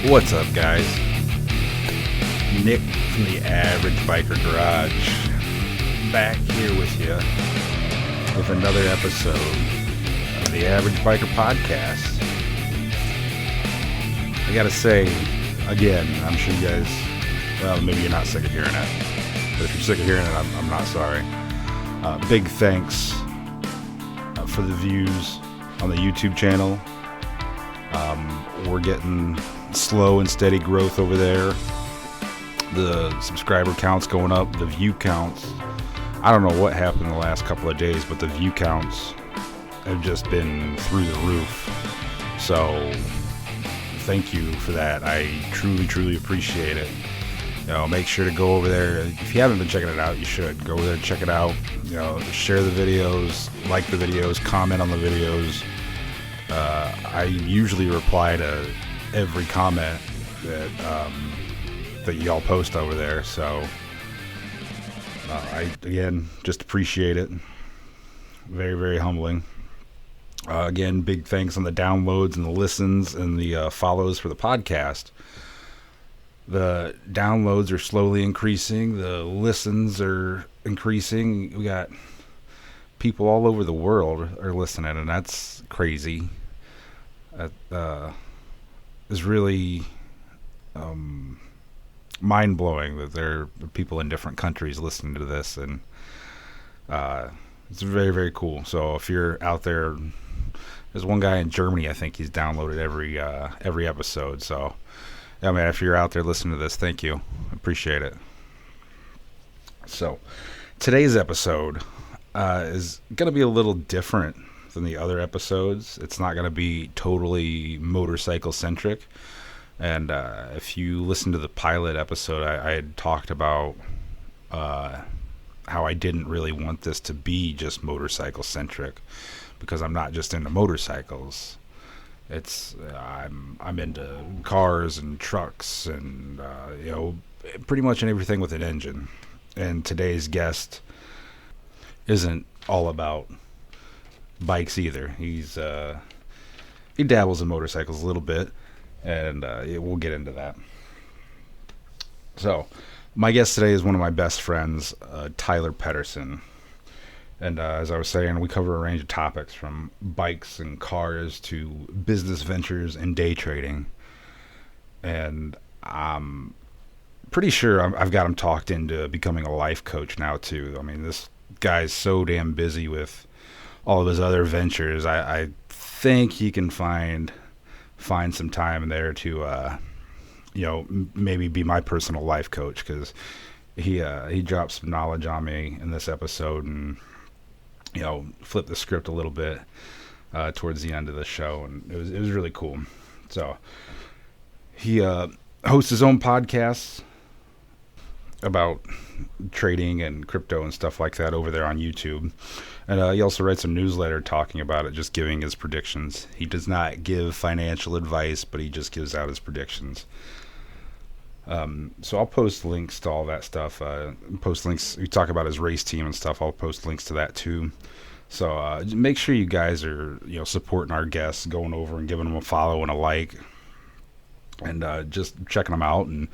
What's up, guys? Nick from the Average Biker Garage, back here with you with another episode of the Average Biker Podcast. I gotta say, again, I'm sure you guys, well, maybe you're not sick of hearing it, but if you're sick of hearing it, I'm not sorry. Big thanks for the views on the YouTube channel. We're getting slow and steady growth over there. The subscriber count's going up, the view counts. I don't know what happened the last couple of days, but the view counts have just been through the roof. So thank you for that. I truly appreciate it. You know, make sure to go over there. If you haven't been checking it out, you should go over there and check it out. You know, share the videos, like the videos, comment on the videos. I usually reply to every comment that y'all post over there. So I again just appreciate it. Very humbling. Again, big thanks on the downloads and the listens and the follows for the podcast. The downloads are slowly increasing. The listens are increasing. We got people all over the world are listening, and that's crazy. That is really mind-blowing that there are people in different countries listening to this, and it's very cool. So if you're out there, there's one guy in Germany, I think he's downloaded every episode. So yeah, man, if you're out there listening to this, thank you. I appreciate it. So today's episode is going to be a little different than the other episodes. It's not going to be totally motorcycle centric. And if you listen to the pilot episode, I had talked about how I didn't really want this to be just motorcycle centric, because I'm not just into motorcycles. It's I'm into cars and trucks and you know, pretty much everything with an engine. And today's guest isn't all about bikes either. He dabbles in motorcycles a little bit, and we'll get into that. So my guest today is one of my best friends, Tyler Pedersen. And as I was saying, we cover a range of topics from bikes and cars to business ventures and day trading. And I'm pretty sure I've got him talked into becoming a life coach now too. I mean, this guy's so damn busy with all of his other ventures. I think he can find some time there to you know, maybe be my personal life coach, because he dropped some knowledge on me in this episode, and you know, flipped the script a little bit towards the end of the show, and it was really cool. So he hosts his own podcasts about trading and crypto and stuff like that over there on YouTube. And he also writes a newsletter talking about it, just giving his predictions. He does not give financial advice, but he just gives out his predictions. So I'll post links to all that stuff. Post links. We talk about his race team and stuff. I'll post links to that too. So make sure you guys are, you know, supporting our guests, going over and giving them a follow and a like, and just checking them out and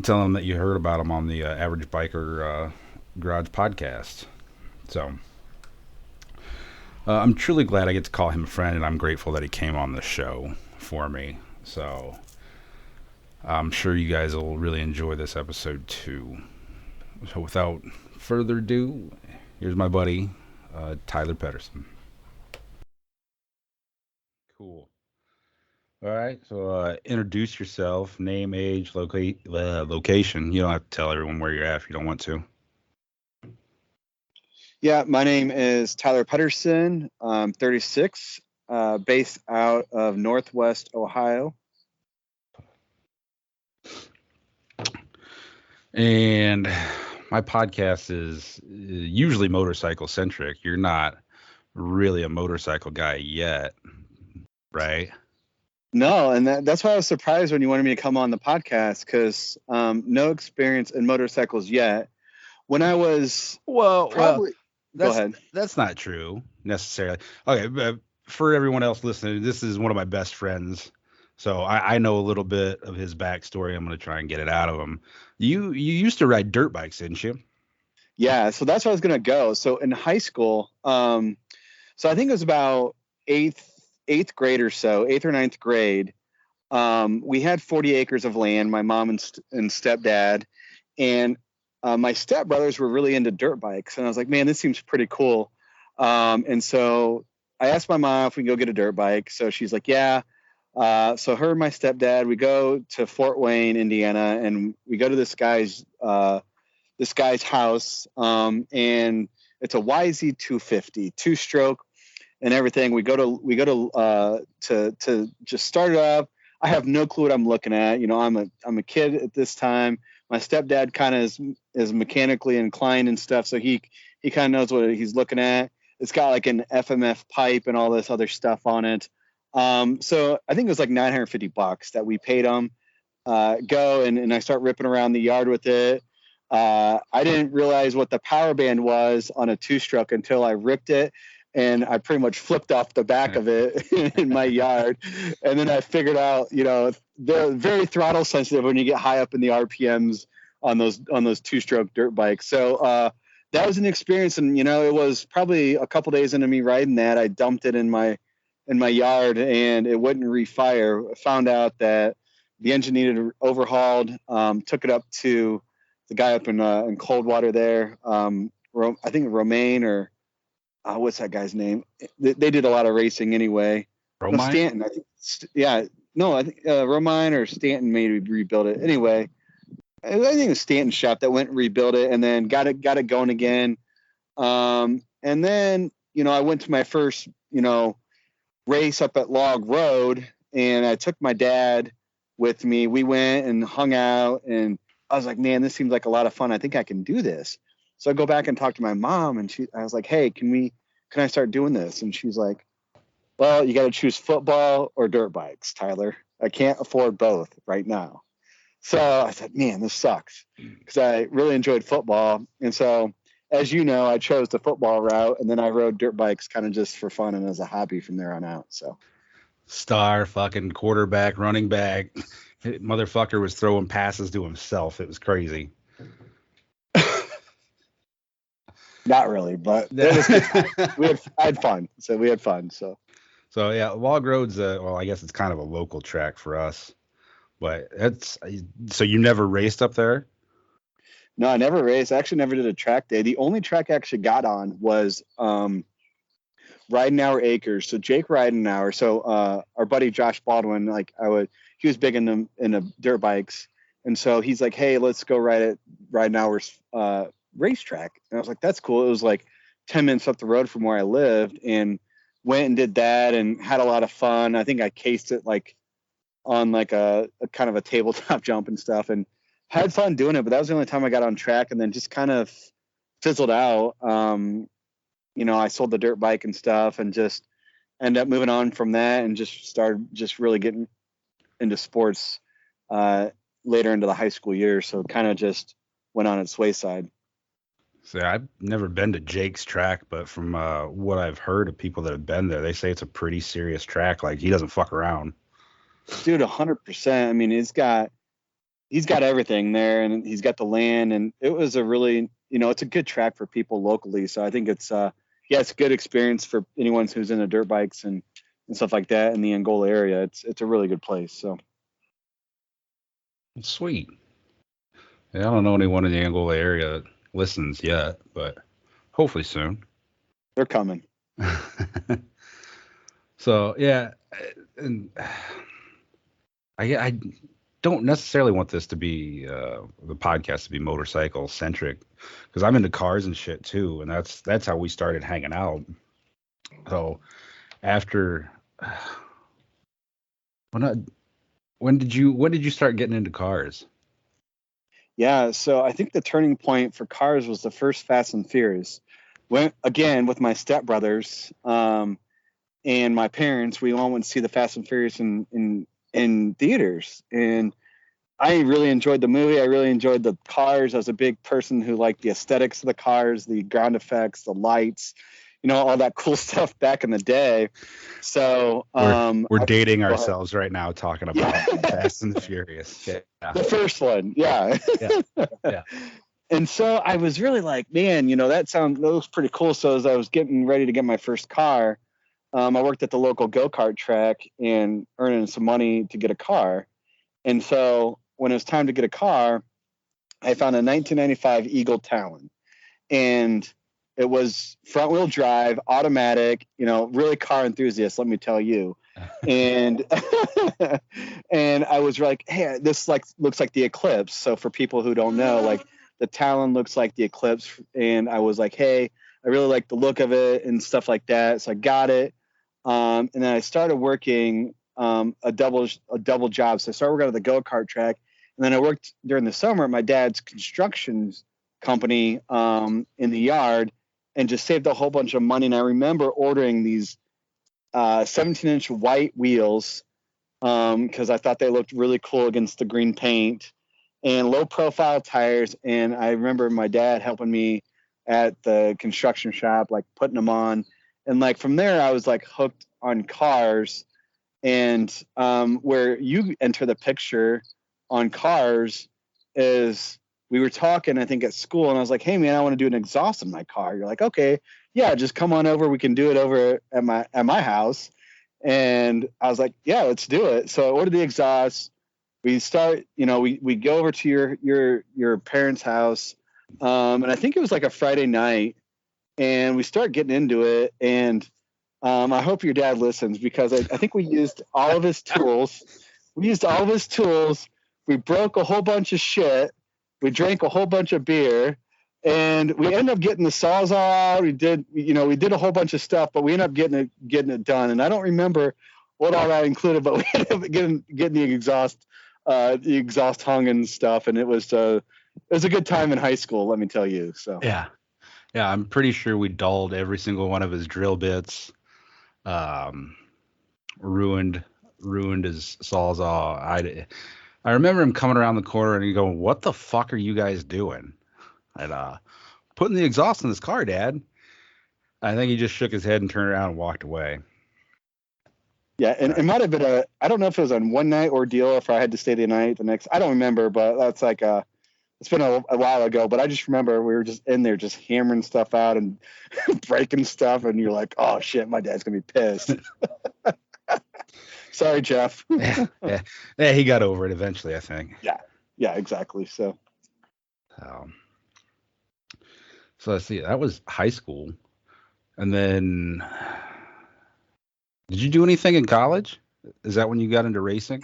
telling them that you heard about them on the Average Biker Garage podcast. So I'm truly glad I get to call him a friend, and I'm grateful that he came on the show for me. So I'm sure you guys will really enjoy this episode too. So without further ado, here's my buddy, Tyler Pedersen. Cool. All right, so introduce yourself, name, age, location. You don't have to tell everyone where you're at if you don't want to. Yeah, my name is Tyler Pedersen. I'm 36, based out of Northwest Ohio. And my podcast is usually motorcycle centric. You're not really a motorcycle guy yet, right? No, and that's why I was surprised when you wanted me to come on the podcast, because no experience in motorcycles yet. When I was go ahead. That's not true necessarily. Okay, but for everyone else listening, this is one of my best friends, So I know a little bit of his backstory. I'm going to try and get it out of him. You used to ride dirt bikes, didn't you? Yeah, so that's where I was gonna go. So in high school, so I think it was about eighth grade or so, eighth or ninth grade. We had 40 acres of land, my mom and stepdad, and my stepbrothers were really into dirt bikes, and I was like, man, this seems pretty cool. And so I asked my mom if we can go get a dirt bike. So she's like, yeah. So her and my stepdad, we go to Fort Wayne, Indiana, and we go to this guy's house, and it's a YZ250 two-stroke and everything. We go to just start it up. I have no clue what I'm looking at. You know, I'm a kid at this time. My stepdad kind of is mechanically inclined and stuff, so he kind of knows what he's looking at. It's got like an FMF pipe and all this other stuff on it. So I think it was like $950 that we paid him. Go and I start ripping around the yard with it. I didn't realize what the power band was on a two-stroke until I ripped it, and I pretty much flipped off the back of it in my yard. And then I figured out, you know, they're very throttle sensitive when you get high up in the RPMs on those two-stroke dirt bikes. So that was an experience, and you know, it was probably a couple days into me riding that, I dumped it in my yard, and it wouldn't refire. I found out that the engine needed overhauled. Took it up to the guy up in Coldwater there. I think Romaine or what's that guy's name? They did a lot of racing anyway. Romine? No, Stanton. I think. Yeah. No, I think Romine or Stanton maybe rebuilt it. Anyway, I think it was Stanton's shop that went and rebuilt it, and then got it going again. And then, you know, I went to my first, you know, race up at Log Road, and I took my dad with me. We went and hung out, and I was like, man, this seems like a lot of fun. I think I can do this. So I go back and talk to my mom, and I was like, hey, can I start doing this? And she's like, well, you got to choose football or dirt bikes, Tyler. I can't afford both right now. So I said, man, this sucks, because I really enjoyed football. And so, as you know, I chose the football route, and then I rode dirt bikes kind of just for fun and as a hobby from there on out. So Star fucking quarterback, running back. Motherfucker was throwing passes to himself. It was crazy. Not really, but it was good. I had fun. So we had fun. So yeah, Log Road's well, I guess it's kind of a local track for us, but so you never raced up there? No, I never raced. I actually never did a track day. The only track I actually got on was Ridenauer Acres. So Jake Ridenauer. So our buddy Josh Baldwin, he was big in the dirt bikes, and so he's like, hey, let's go ride at Ridenauer's racetrack. And I was like, that's cool. It was like 10 minutes up the road from where I lived, and went and did that and had a lot of fun. I think I cased it like on like a kind of a tabletop jump and stuff, and had fun doing it. But that was the only time I got on track, and then just kind of fizzled out. You know, I sold the dirt bike and stuff, and just ended up moving on from that, and just started just really getting into sports later into the high school years. So kind of just went on its wayside. So I've never been to Jake's track, but from what I've heard of people that have been there, they say it's a pretty serious track. Like, he doesn't fuck around. Dude, 100%. I mean, he's got everything there, and he's got the land, and it was a really, you know, it's a good track for people locally. So I think it's it's a good experience for anyone who's into dirt bikes and stuff like that in the Angola area. It's a really good place. So sweet. Yeah, I don't know anyone in the Angola area that listens yet, but hopefully soon. They're coming. So yeah, and I don't necessarily want this to be the podcast to be motorcycle centric, because I'm into cars and shit too, and that's how we started hanging out. So after when did you start getting into cars? Yeah, so I think the turning point for cars was the first Fast and Furious. Went again with my stepbrothers and my parents. We all went to see the Fast and Furious in theaters, and I really enjoyed the movie. I really enjoyed the cars. I was a big person who liked the aesthetics of the cars, the ground effects, the lights. all that cool stuff back in the day. So we're dating go ahead. ourselves right now talking about Fast and the Furious. Yeah. The first one, yeah. Yeah. And so I was really like, man, that looks pretty cool. So as I was getting ready to get my first car, I worked at the local go-kart track and earning some money to get a car. And so when it was time to get a car, I found a 1995 Eagle Talon, and it was front-wheel drive, automatic, really car enthusiast, let me tell you. And and I was like, hey, this looks like the Eclipse. So for people who don't know, like the Talon looks like the Eclipse, and I was like, hey, I really like the look of it and stuff like that. So I got it, and then I started working a double job. So I started working at the go-kart track, and then I worked during the summer at my dad's construction company in the yard, and just saved a whole bunch of money. And I remember ordering these 17-inch white wheels because I thought they looked really cool against the green paint, and low profile tires. And I remember my dad helping me at the construction shop, like putting them on. And like from there, I was like hooked on cars. And where you enter the picture on cars is we were talking, I think, at school, and I was like, hey man, I want to do an exhaust in my car. You're like, okay, yeah, just come on over. We can do it over at my house. And I was like, yeah, let's do it. So I ordered the exhaust. We start, we go over to your parents' house. And I think it was like a Friday night, and we start getting into it. And I hope your dad listens, because I think we used all of his tools. We broke a whole bunch of shit. We drank a whole bunch of beer, and we ended up getting the Sawzall out. We did a whole bunch of stuff, but we ended up getting it done. And I don't remember what all that included, but we ended up getting the exhaust hung and stuff. And it was a good time in high school, let me tell you. So yeah, I'm pretty sure we dulled every single one of his drill bits. Ruined his Sawzall. I remember him coming around the corner and he going, "What the fuck are you guys doing?" And putting the exhaust in this car, Dad. I think he just shook his head and turned around and walked away. Yeah, and it might have been I don't know if it was a one night ordeal or if I had to stay the night the next. I don't remember, but that's like it's been a while ago. But I just remember we were just in there just hammering stuff out and breaking stuff, and you're like, oh shit, my dad's gonna be pissed. Sorry, Jeff. yeah, he got over it eventually, I think. Yeah, exactly. So let's see. That was high school, and then did you do anything in college? Is that when you got into racing?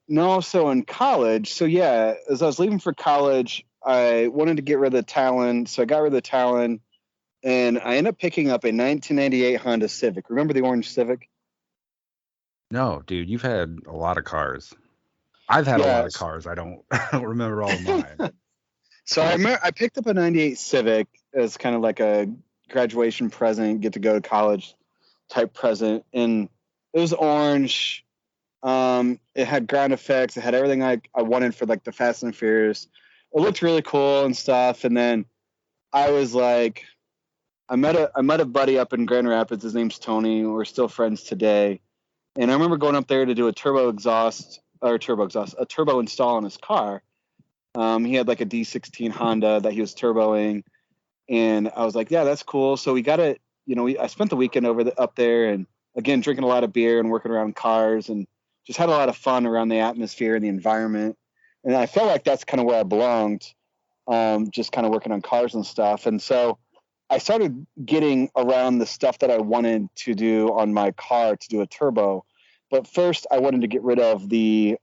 No. So in college, yeah, as I was leaving for college, I wanted to get rid of the Talon, so I got rid of the Talon, and I ended up picking up a 1998 Honda Civic. Remember the orange Civic? No, dude, you've had a lot of cars. I've had a lot of cars. I don't remember all of mine. So I picked up a 98 Civic as kind of like a graduation present, get to go to college type present. And it was orange. It had ground effects. It had everything I wanted for like the Fast and Furious. It looked really cool and stuff. And then I was like, I met a buddy up in Grand Rapids. His name's Tony. We're still friends today. And I remember going up there to do a turbo install on his car. He had like a D16 Honda that he was turboing, and I was like, yeah, that's cool. So we got it. I spent the weekend up there, and again, drinking a lot of beer and working around cars, and just had a lot of fun around the atmosphere and the environment. And I felt like that's kind of where I belonged, just kind of working on cars and stuff. And so I started getting around the stuff that I wanted to do on my car to do a turbo. But first, I wanted to get rid of the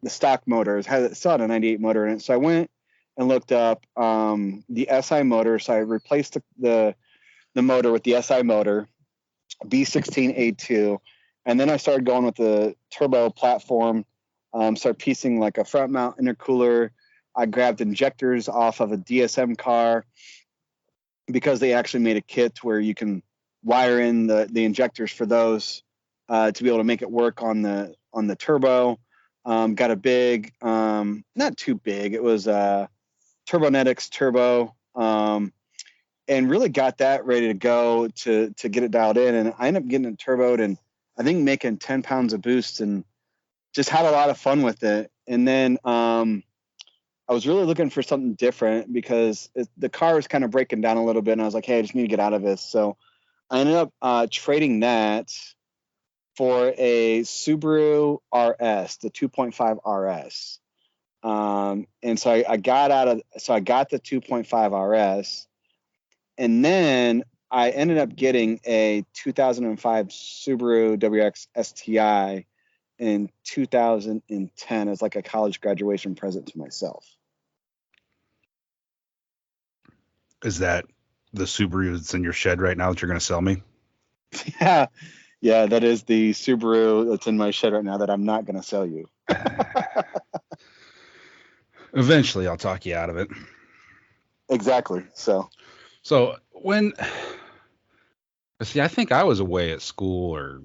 stock motors. It still had a 98 motor in it. So I went and looked up the SI motor. So I replaced the motor with the SI motor, B16A2. And then I started going with the turbo platform, started piecing like a front mount intercooler. I grabbed injectors off of a DSM car, because they actually made a kit where you can wire in the injectors for those to be able to make it work on the turbo. Got a big, not too big. It was Turbonetics turbo. and really got that ready to go to get it dialed in. And I ended up getting it turboed and I think making 10 pounds of boost and just had a lot of fun with it. And then I was really looking for something different because the car was kind of breaking down a little bit. And I was like, hey, I just need to get out of this. So I ended up trading that for a Subaru RS, the 2.5 RS. And so I got the 2.5 RS. And then I ended up getting a 2005 Subaru WRX STI in 2010 as like a college graduation present to myself. Is that the Subaru that's in your shed right now that you're going to sell me? Yeah, that is the Subaru that's in my shed right now that I'm not going to sell you. Eventually, I'll talk you out of it. Exactly. So when, see, I think I was away at school or,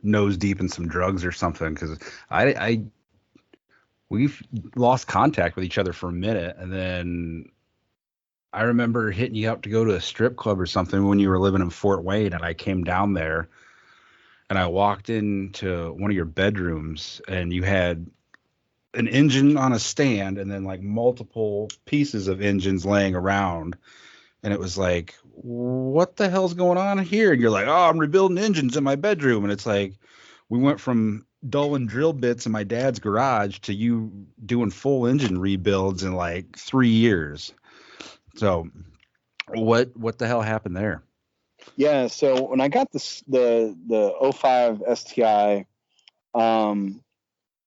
nose deep in some drugs or something because we've lost contact with each other for a minute, and then I remember hitting you up to go to a strip club or something when you were living in Fort Wayne, and I came down there and I walked into one of your bedrooms and you had an engine on a stand and then like multiple pieces of engines laying around. And it was like, what the hell's going on here? And you're like, oh, I'm rebuilding engines in my bedroom. And it's like, we went from dulling drill bits in my dad's garage to you doing full engine rebuilds in like 3 years. So what the hell happened there? Yeah, so when I got the 05 STI,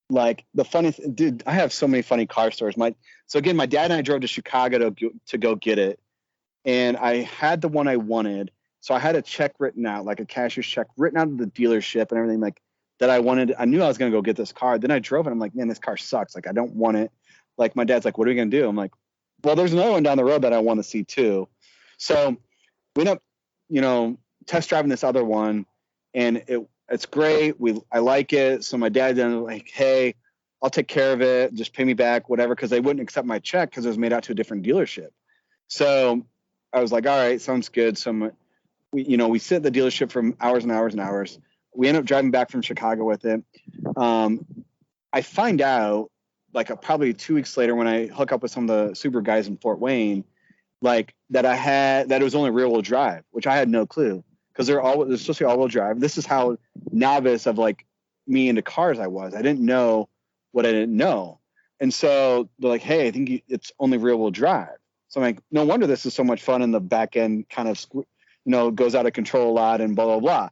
like the funny dude, I have so many funny car stories. My dad and I drove to Chicago to go get it, and I had the one I wanted, so I had a check written out, like a cashier's check written out of the dealership and everything like that. I wanted. I knew I was gonna go get this car. Then I drove it. I'm like, man, this car sucks. Like I don't want it. Like my dad's like, what are we gonna do? I'm like, well, there's another one down the road that I want to see too. So we end up, test driving this other one, and it's great. I like it. So my dad then like, hey, I'll take care of it. Just pay me back, whatever, because they wouldn't accept my check because it was made out to a different dealership. So I was like, all right, sounds good. So we sit at the dealership for hours and hours and hours. We end up driving back from Chicago with it. I find out like probably 2 weeks later when I hook up with some of the Subaru guys in Fort Wayne, like that it was only rear wheel drive, which I had no clue because they're supposed to be all wheel drive. This is how novice of like me into cars I was. I didn't know what I didn't know. And so they're like, hey, I think it's only rear wheel drive. So I'm like, no wonder this is so much fun. And the back end kind of, goes out of control a lot and blah, blah, blah.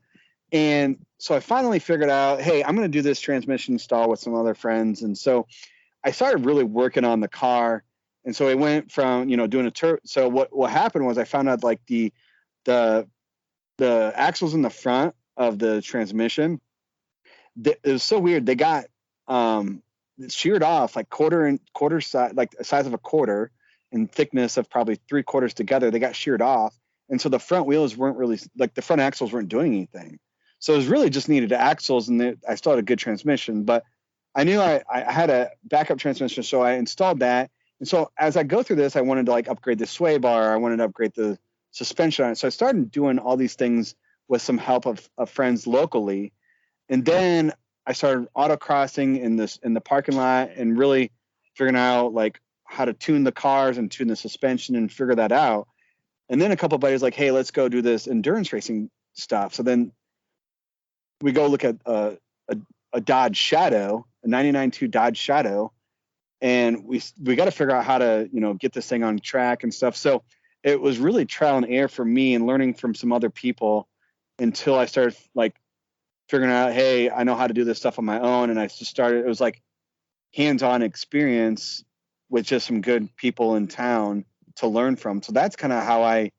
And so I finally figured out, hey, I'm going to do this transmission install with some other friends. And so I started really working on the car. And so I went from, doing a turbo. So what happened was I found out like the axles in the front of the transmission, it was so weird. They got sheared off like quarter size, like the size of a quarter in thickness of probably 3/4 together. They got sheared off. And so the front wheels weren't really like the front axles weren't doing anything. So it was really just needed axles and I still had a good transmission, but I knew I had a backup transmission. So I installed that. And so as I go through this, I wanted to like upgrade the sway bar. I wanted to upgrade the suspension on it. So I started doing all these things with some help of friends locally. And then I started autocrossing in the parking lot and really figuring out like how to tune the cars and tune the suspension and figure that out. And then a couple of buddies like, hey, let's go do this endurance racing stuff. So then we go look at a Dodge Shadow, a 99.2 Dodge Shadow. And we got to figure out how to, get this thing on track and stuff. So it was really trial and error for me and learning from some other people until I started like figuring out, hey, I know how to do this stuff on my own. And I just started, it was like hands-on experience with just some good people in town to learn from. So that's kind of how I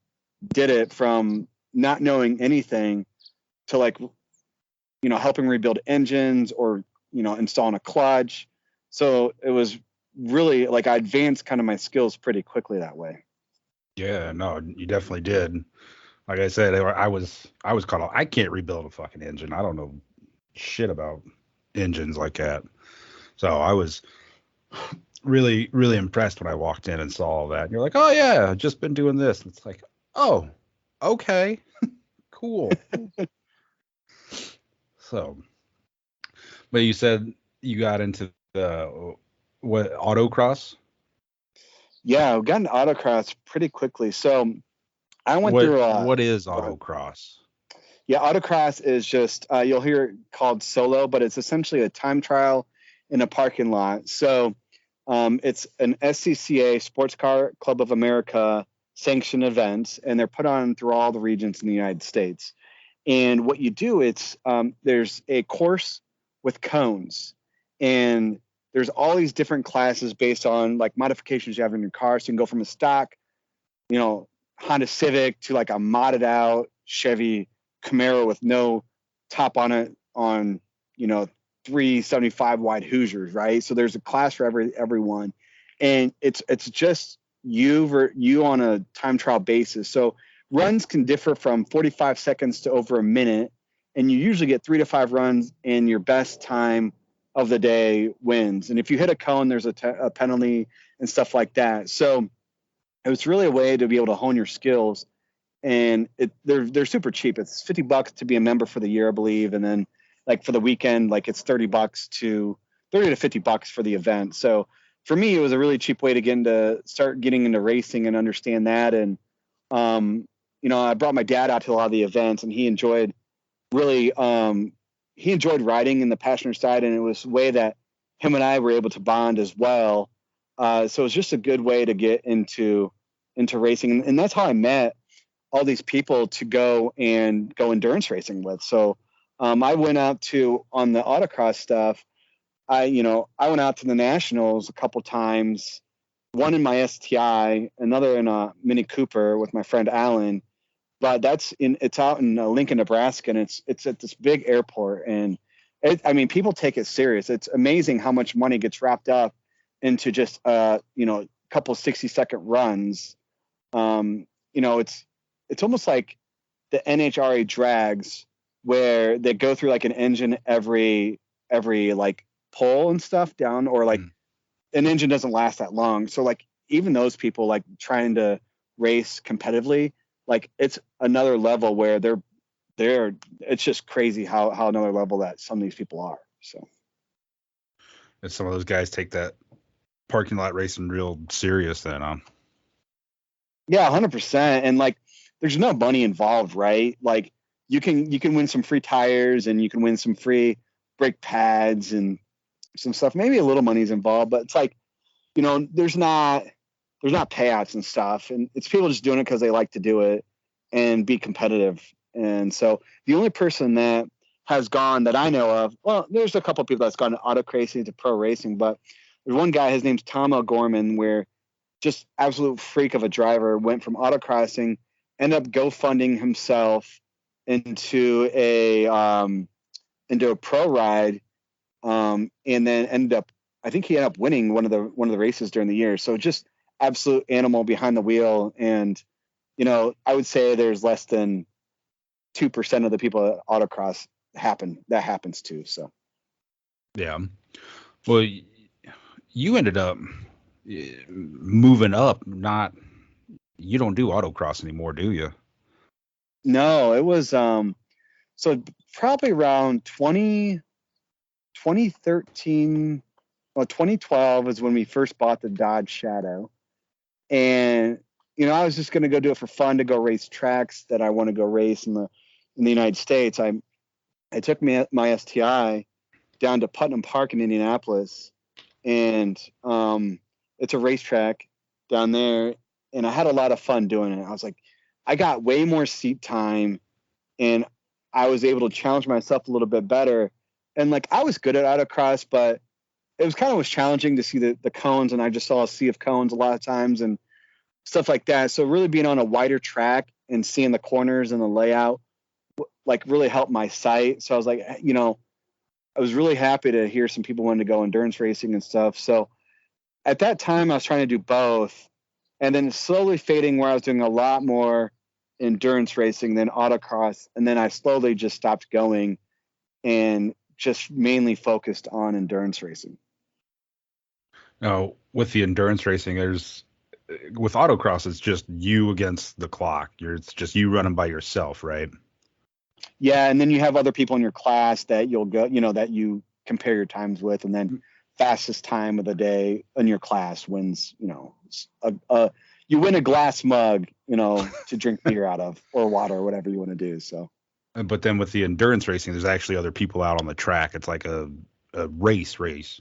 did it, from not knowing anything to like, helping rebuild engines or, installing a clutch. So it was really like I advanced kind of my skills pretty quickly that way. Yeah, no, you definitely did. Like I said, I was caught off. I can't rebuild a fucking engine. I don't know shit about engines like that. So really, really impressed when I walked in and saw all that. And you're like, oh yeah, I've just been doing this. And it's like, oh, okay, cool. So, but you said you got into the what autocross? Yeah, I've gotten autocross pretty quickly. So I went What through what is go ahead. autocross? Yeah, autocross is just you'll hear it called solo, but it's essentially a time trial in a parking lot. So it's an SCCA, Sports Car Club of America sanctioned event, and they're put on through all the regions in the United States. And what you do, it's there's a course with cones, and there's all these different classes based on like modifications you have in your car. So you can go from a stock, you know, Honda Civic to like a modded out Chevy Camaro with no top on it on, you know, 375 wide Hoosiers, right? So there's a class for everyone, and it's just you on a time trial basis. So runs can differ from 45 seconds to over a minute, and you usually get 3 to 5 runs, and your best time of the day wins. And if you hit a cone, there's a penalty and stuff like that. So it was really a way to be able to hone your skills, and they're super cheap. It's $50 to be a member for the year, I believe, and then like for the weekend, like it's $30 to $50 for the event. So for me, it was a really cheap way to start getting into racing and understand that. And you know, I brought my dad out to a lot of the events, and he enjoyed really he enjoyed riding in the passenger side, and it was a way that him and I were able to bond as well. So it was just a good way to get into racing, and that's how I met all these people to go endurance racing with. So I went out to on the autocross stuff. I went out to the nationals a couple times. One in my STI, another in a Mini Cooper with my friend Alan. But it's out in Lincoln, Nebraska, and it's at this big airport. And I mean, people take it serious. It's amazing how much money gets wrapped up into just couple 60-second runs. It's almost like the NHRA drags, where they go through like an engine every like pull and stuff down, or like an engine doesn't last that long. So like even those people like trying to race competitively, like it's another level where it's just crazy how another level that some of these people are. So And some of those guys take that parking lot racing real serious then, huh? yeah, 100%. And like there's no money involved, right? Like you can win some free tires, and you can win some free brake pads and some stuff. Maybe a little money's involved, but it's like, there's not payouts and stuff, and it's people just doing it because they like to do it and be competitive. And so the only person that has gone that I know of, well, there's a couple of people that's gone to auto racing to pro racing, but there's one guy, his name's Tom O'Gorman, where just absolute freak of a driver, went from autocrossing, ended up GoFunding himself into a pro ride, and then I think he ended up winning one of the races during the year. So just absolute animal behind the wheel. And I would say there's less than 2% of the people at autocross that happens to. So yeah, well, you ended up moving up. You don't do autocross anymore, do you? no, it was so probably around 2013, well, 2012 is when we first bought the Dodge Shadow. And I was just going to go do it for fun, to go race tracks that I want to go race in the United States. I took my STI down to Putnam Park in Indianapolis, and it's a racetrack down there, and I had a lot of fun doing it. I was like, I got way more seat time, and I was able to challenge myself a little bit better. And like I was good at autocross, but it was challenging to see the cones, and I just saw a sea of cones a lot of times and stuff like that. So really being on a wider track and seeing the corners and the layout like really helped my sight. So I was like, I was really happy to hear some people wanted to go endurance racing and stuff. So at that time I was trying to do both, and then slowly fading where I was doing a lot more endurance racing than autocross. And then I slowly just stopped going and just mainly focused on endurance racing. Oh, with the endurance racing, there's with autocross, it's just you against the clock. It's just you running by yourself, right? Yeah, and then you have other people in your class that you'll go, that you compare your times with, and then fastest time of the day in your class wins. You win a glass mug, to drink beer out of, or water, or whatever you want to do. So. But then with the endurance racing, there's actually other people out on the track. It's like a race.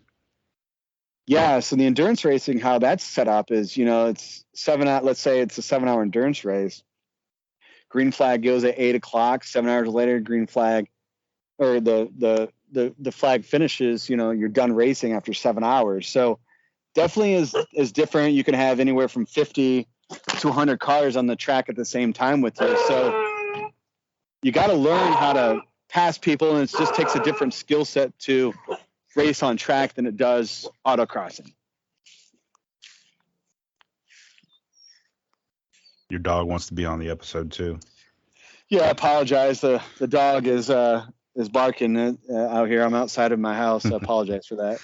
Yeah, so the endurance racing, how that's set up is, it's 7 hours. Let's say it's a 7 hour endurance race. Green flag goes at 8 o'clock. 7 hours later, green flag, or the flag finishes. You're done racing after 7 hours. So definitely is different. You can have anywhere from 50 to 100 cars on the track at the same time with you. So you got to learn how to pass people, and it just takes a different skill set to race on track than it does autocrossing. Your dog wants to be on the episode too. Yeah, I apologize. The dog is barking out here. I'm outside of my house. So I apologize for that.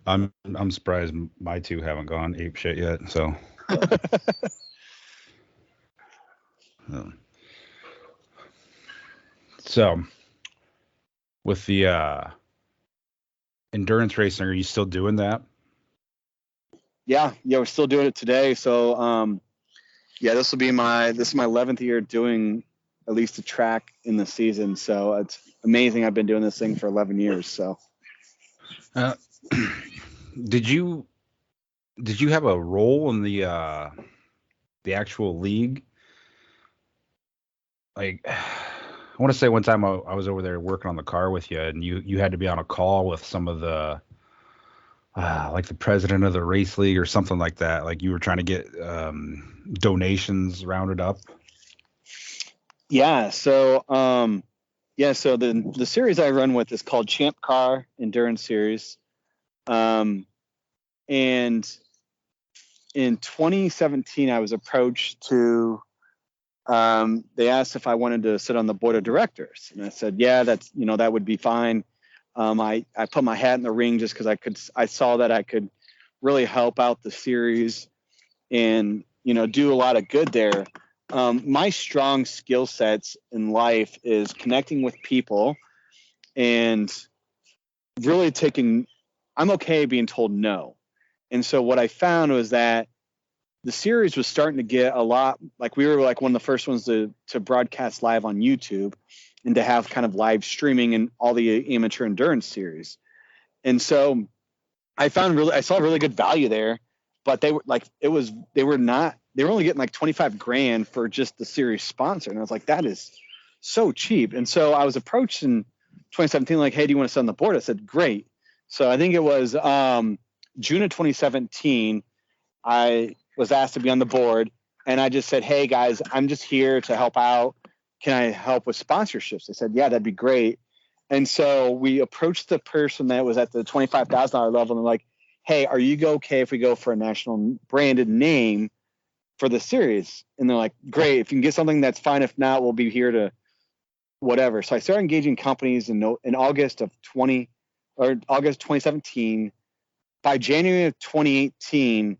I'm surprised my two haven't gone ape shit yet. So. So, with the endurance racing, are you still doing that? Yeah, we're still doing it today. So, this is my 11th year doing at least a track in the season. So it's amazing. I've been doing this thing for 11 years. So, did you have a role in the actual league? Like, I want to say one time I was over there working on the car with you, and you had to be on a call with some of the like the president of the race league or something like that. Like you were trying to get donations rounded up. Yeah. So, so the series I run with is called Champ Car Endurance Series. And in 2017, I was approached to, they asked if I wanted to sit on the board of directors. And I said, yeah, that would be fine. I put my hat in the ring just because I saw that I could really help out the series and, do a lot of good there. My strong skill sets in life is connecting with people and really I'm okay being told no. And so what I found was that the series was starting to get a lot, like we were like one of the first ones to broadcast live on YouTube and to have kind of live streaming and all the amateur endurance series. And so I saw really good value there, but they were only getting like 25 grand for just the series sponsor. And I was like, that is so cheap. And so I was approached in 2017, like, hey, do you want to sit on the board? I said, great. So I think it was June of 2017, I was asked to be on the board, and I just said, hey, guys, I'm just here to help out. Can I help with sponsorships? They said, yeah, that'd be great. And so we approached the person that was at the $25,000 level, and like, hey, are you okay if we go for a national branded name for the series? And they're like, great. If you can get something, that's fine. If not, we'll be here to whatever. So I started engaging companies in August 2017. By January of 2018,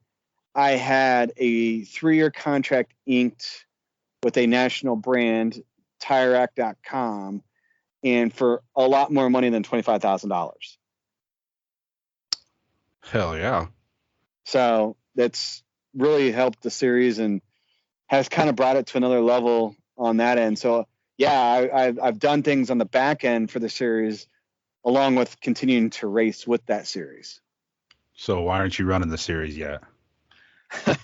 I had a 3-year contract inked with a national brand, TireRack.com, and for a lot more money than $25,000. Hell yeah. So that's really helped the series and has kind of brought it to another level on that end. So yeah, I've done things on the back end for the series along with continuing to race with that series. So why aren't you running the series yet?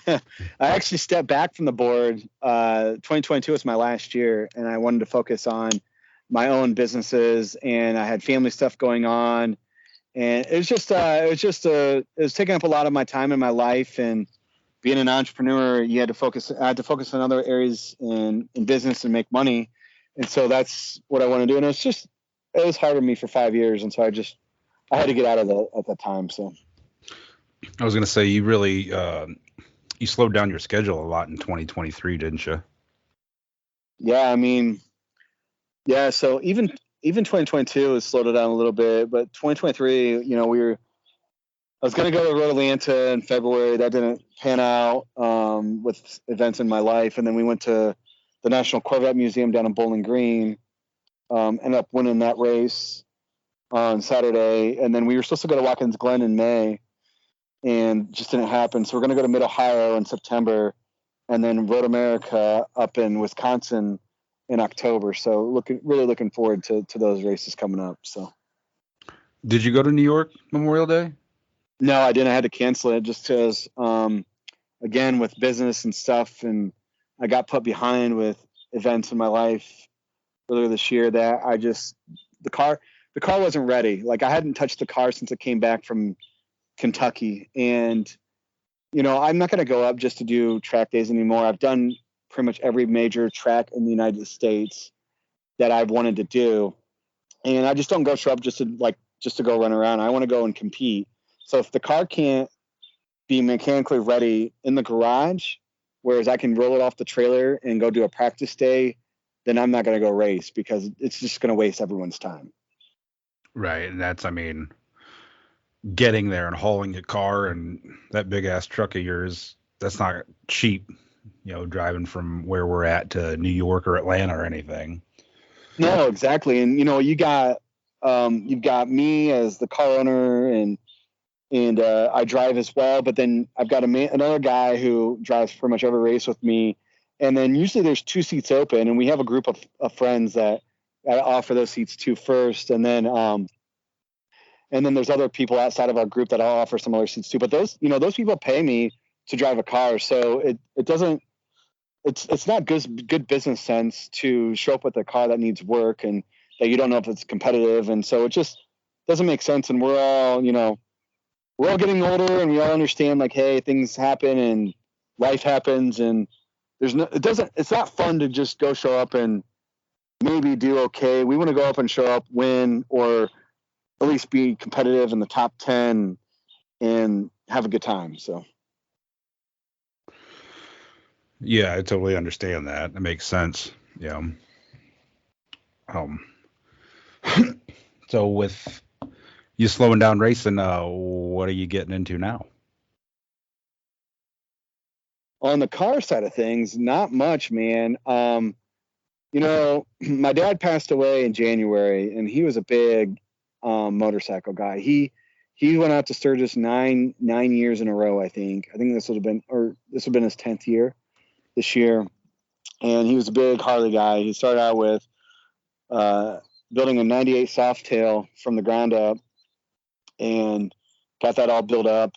I actually stepped back from the board. 2022 was my last year, and I wanted to focus on my own businesses, and I had family stuff going on, and it was taking up a lot of my time in my life. And being an entrepreneur, I had to focus on other areas in business and make money, and so that's what I want to do. And it was hard on me for 5 years, and so I had to get out of it at that time. So I was gonna say you really you slowed down your schedule a lot in 2023, didn't you? Yeah, I mean, yeah. So even 2022 has slowed it down a little bit, but 2023, I was going to go to Road Atlanta in February. That didn't pan out with events in my life. And then we went to the National Corvette Museum down in Bowling Green. Ended up winning that race on Saturday. And then we were supposed to go to Watkins Glen in May and just didn't happen. So we're going to go to Mid-Ohio in September and then Road America up in Wisconsin in October. So really looking forward to those races coming up. So. Did you go to New York Memorial Day? No, I didn't. I had to cancel it just because, again, with business and stuff, and I got put behind with events in my life earlier this year that the car wasn't ready. Like I hadn't touched the car since it came back from Kentucky. And, I'm not going to go up just to do track days anymore. I've done pretty much every major track in the United States that I've wanted to do. And I just don't show up just to go run around. I want to go and compete. So if the car can't be mechanically ready in the garage, whereas I can roll it off the trailer and go do a practice day, then I'm not going to go race because it's just going to waste everyone's time. Right. And that's, getting there and hauling a car and that big ass truck of yours, that's not cheap, driving from where we're at to New York or Atlanta or anything. No, exactly. And, you've got me as the car owner and I drive as well, but then I've got another guy who drives pretty much every race with me. And then usually there's 2 seats open and we have a group of friends that I offer those seats to first. And then there's other people outside of our group that I'll offer some other seats to, but those people pay me to drive a car. So it's not good business sense to show up with a car that needs work and that you don't know if it's competitive. And so it just doesn't make sense. And we're all getting older and we all understand like, hey, things happen and life happens and it's not fun to just go show up and maybe do okay. We want to go up and show up, win, or at least be competitive in the top 10 and have a good time. So. Yeah, I totally understand that. It makes sense. Yeah. So with you slowing down racing, what are you getting into now? On the car side of things, not much, man. My dad passed away in January, and he was a big motorcycle guy. He went out to Sturgis nine years in a row. I think this would have been his 10th year this year, and he was a big Harley guy. He started out with building a '98 Softail from the ground up, and got that all built up.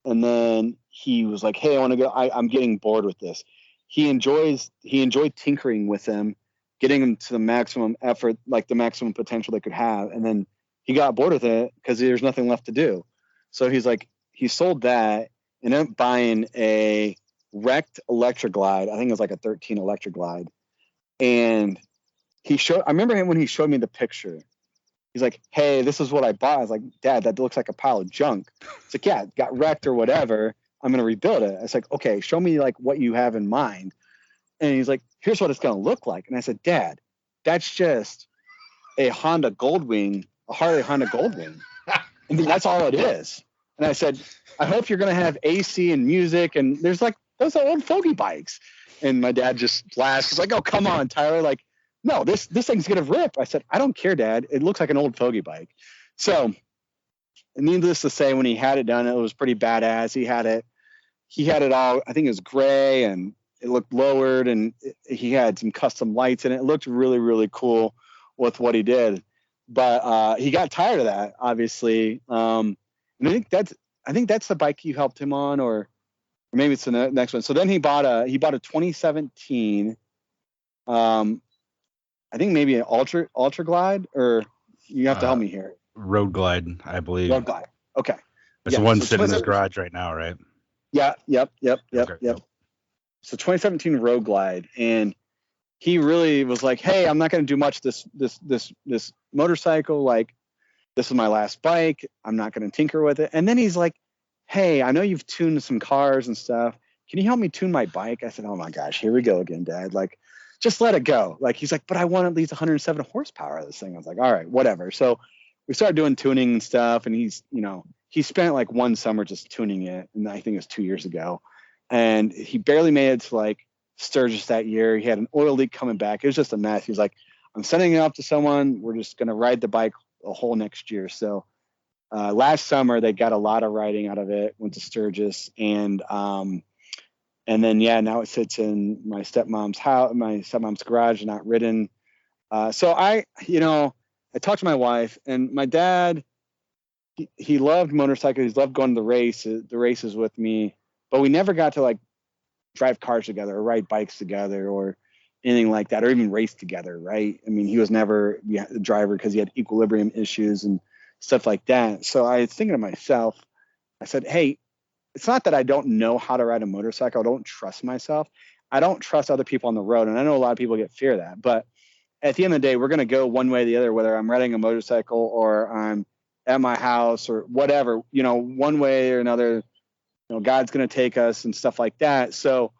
And then he was like, "Hey, I want to go. I'm getting bored with this." He enjoyed tinkering with them, getting them to the maximum effort, like the maximum potential they could have. And then he got bored with it because there's nothing left to do. So he's like, he sold that and ended up buying a wrecked Electra Glide. I think it was like a 13 Electra Glide. And I remember him when he showed me the picture. He's like, "Hey, this is what I bought." I was like, "Dad, that looks like a pile of junk." It's like, "Yeah, it got wrecked or whatever. I'm going to rebuild it." It's like, "Okay, show me like what you have in mind." And he's like, "Here's what it's going to look like." And I said, "Dad, that's just a Harley Honda Goldwing. And that's all it is." And I said, "I hope you're going to have AC and music." And there's like, those are old fogey bikes. And my dad just laughed. He's like, "Oh, come on, Tyler. Like, no, this thing's going to rip." I said, "I don't care, Dad. It looks like an old fogey bike." So needless to say, when he had it done, it was pretty badass. He had it all, I think it was gray and it looked lowered and he had some custom lights in it. It looked really, really cool with what he did. But he got tired of that, obviously. And I think that's the bike you helped him on, or maybe it's the next one. So then he bought a 2017, I think maybe an Ultra Glide, or you have to help me here. Road Glide, I believe. Road Glide. Okay. There's one sitting in his garage right now, right? Yeah. Yep. Okay, yep. So 2017 Road Glide, and he really was like, "Hey, I'm not going to do much this motorcycle. Like, this is my last bike. I'm not going to tinker with it." And then he's like, "Hey, I know you've tuned some cars and stuff. Can you help me tune my bike?" I said, "Oh my gosh, here we go again, Dad. Like, just let it go." Like, he's like, "But I want at least 107 horsepower of this thing." I was like, "All right, whatever." So we started doing tuning and stuff, and he's he spent like one summer just tuning it, and I think it was 2 years ago, and he barely made it to like Sturgis that year. He had an oil leak coming back. It was just a mess. He was like, I'm sending it off to someone. We're just gonna ride the bike a whole next year. So last summer they got a lot of riding out of it. Went to Sturgis, and then yeah, now it sits in my stepmom's house, my stepmom's garage, not ridden. So I talked to my wife, and my dad. He loved motorcycles. He loved going to the races with me, but we never got to like drive cars together or ride bikes together or anything like that, or even race together. Right? I mean, he was never the driver because he had equilibrium issues and stuff like that. So I was thinking to myself, I said, hey, it's not that I don't know how to ride a motorcycle. I don't trust myself. I don't trust other people on the road. And I know a lot of people get fear of that, but at the end of the day, we're going to go one way or the other, whether I'm riding a motorcycle or I'm at my house or whatever, one way or another, God's going to take us and stuff like that. So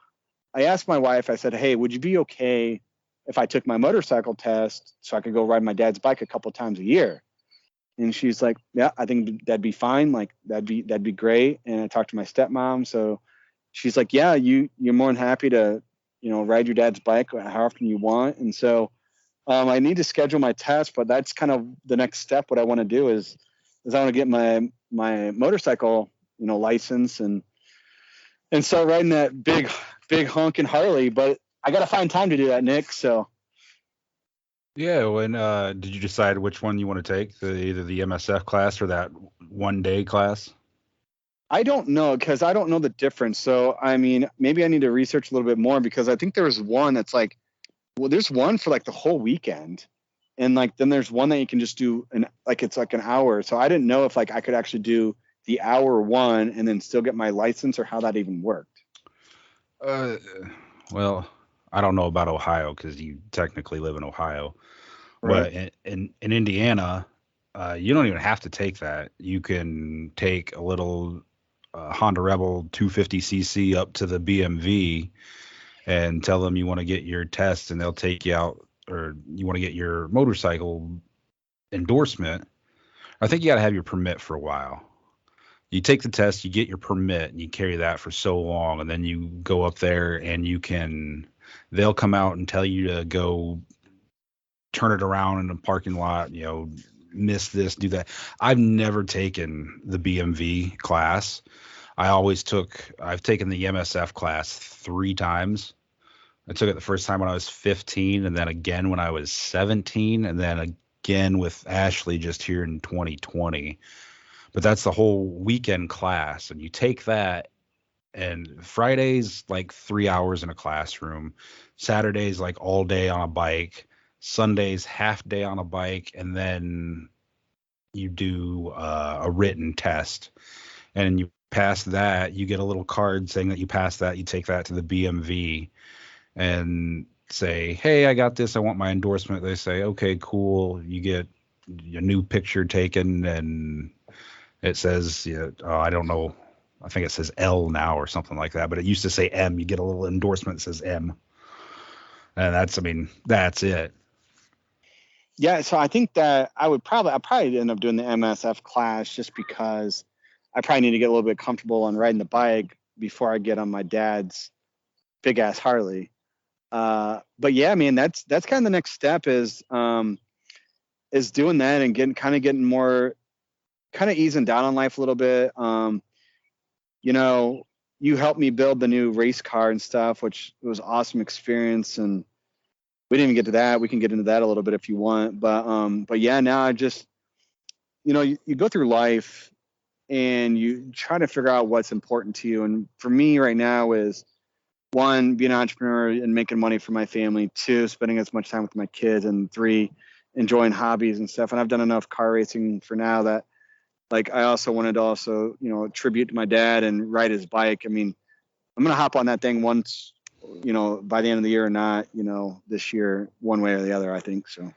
I asked my wife, I said, hey, would you be okay if I took my motorcycle test so I could go ride my dad's bike a couple times a year? And she's like, yeah, I think that'd be fine. Like that'd be great. And I talked to my stepmom. So she's like, yeah, you're more than happy to, ride your dad's bike how often you want. And so I need to schedule my test, but that's kind of the next step. What I want to do is I want to get my motorcycle, license and start riding that big honking Harley. But I got to find time to do that, Nick. So Yeah, when did you decide which one you want to take? Either the MSF class or that 1 day class? I don't know because I don't know the difference. So I mean, maybe I need to research a little bit more because I think there's one that's like, well, there's one for like the whole weekend. And like, then there's one that you can just do it's like an hour. So I didn't know if like I could actually do the hour one and then still get my license or how that even worked. Uh, well, I don't know about Ohio because you technically live in Ohio, Right. but in Indiana, you don't even have to take that. You can take a little Honda Rebel 250cc up to the BMV and tell them you want to get your test, and they'll take you out, or you want to get your motorcycle endorsement. I think you got to have your permit for a while. You take the test, you get your permit, and you carry that for so long, and then you go up there and they'll come out and tell you to go turn it around in the parking lot, miss this, do that. I've never taken the BMV class. I've taken the MSF class 3 times. I took it the first time when I was 15, and then again when I was 17, and then again with Ashley just here in 2020. But that's the whole weekend class, and you take that, and Friday's like 3 hours in a classroom, Saturday's like all day on a bike, Sunday's half day on a bike, and then you do a written test, and you pass that, you get a little card saying that you passed that. You take that to the BMV and say, hey, I got this, I want my endorsement. They say, okay, cool. You get your new picture taken, and it says, I don't know, I think it says L now or something like that, but it used to say M. You get a little endorsement that says M. And that's it. Yeah. So I think that I'll probably end up doing the MSF class just because I probably need to get a little bit comfortable on riding the bike before I get on my dad's big ass Harley. But yeah, man, that's kind of the next step is doing that and getting more kind of easing down on life a little bit. You helped me build the new race car and stuff, which was awesome experience. And we didn't even get to that. We can get into that a little bit if you want. But yeah, now I just, you go through life and you try to figure out what's important to you. And for me right now is 1, being an entrepreneur and making money for my family. 2, spending as much time with my kids. And 3, enjoying hobbies and stuff. And I've done enough car racing for now that like I also wanted to tribute to my dad and ride his bike. I mean, I'm gonna hop on that thing once, by the end of the year or not, this year, one way or the other, I think so.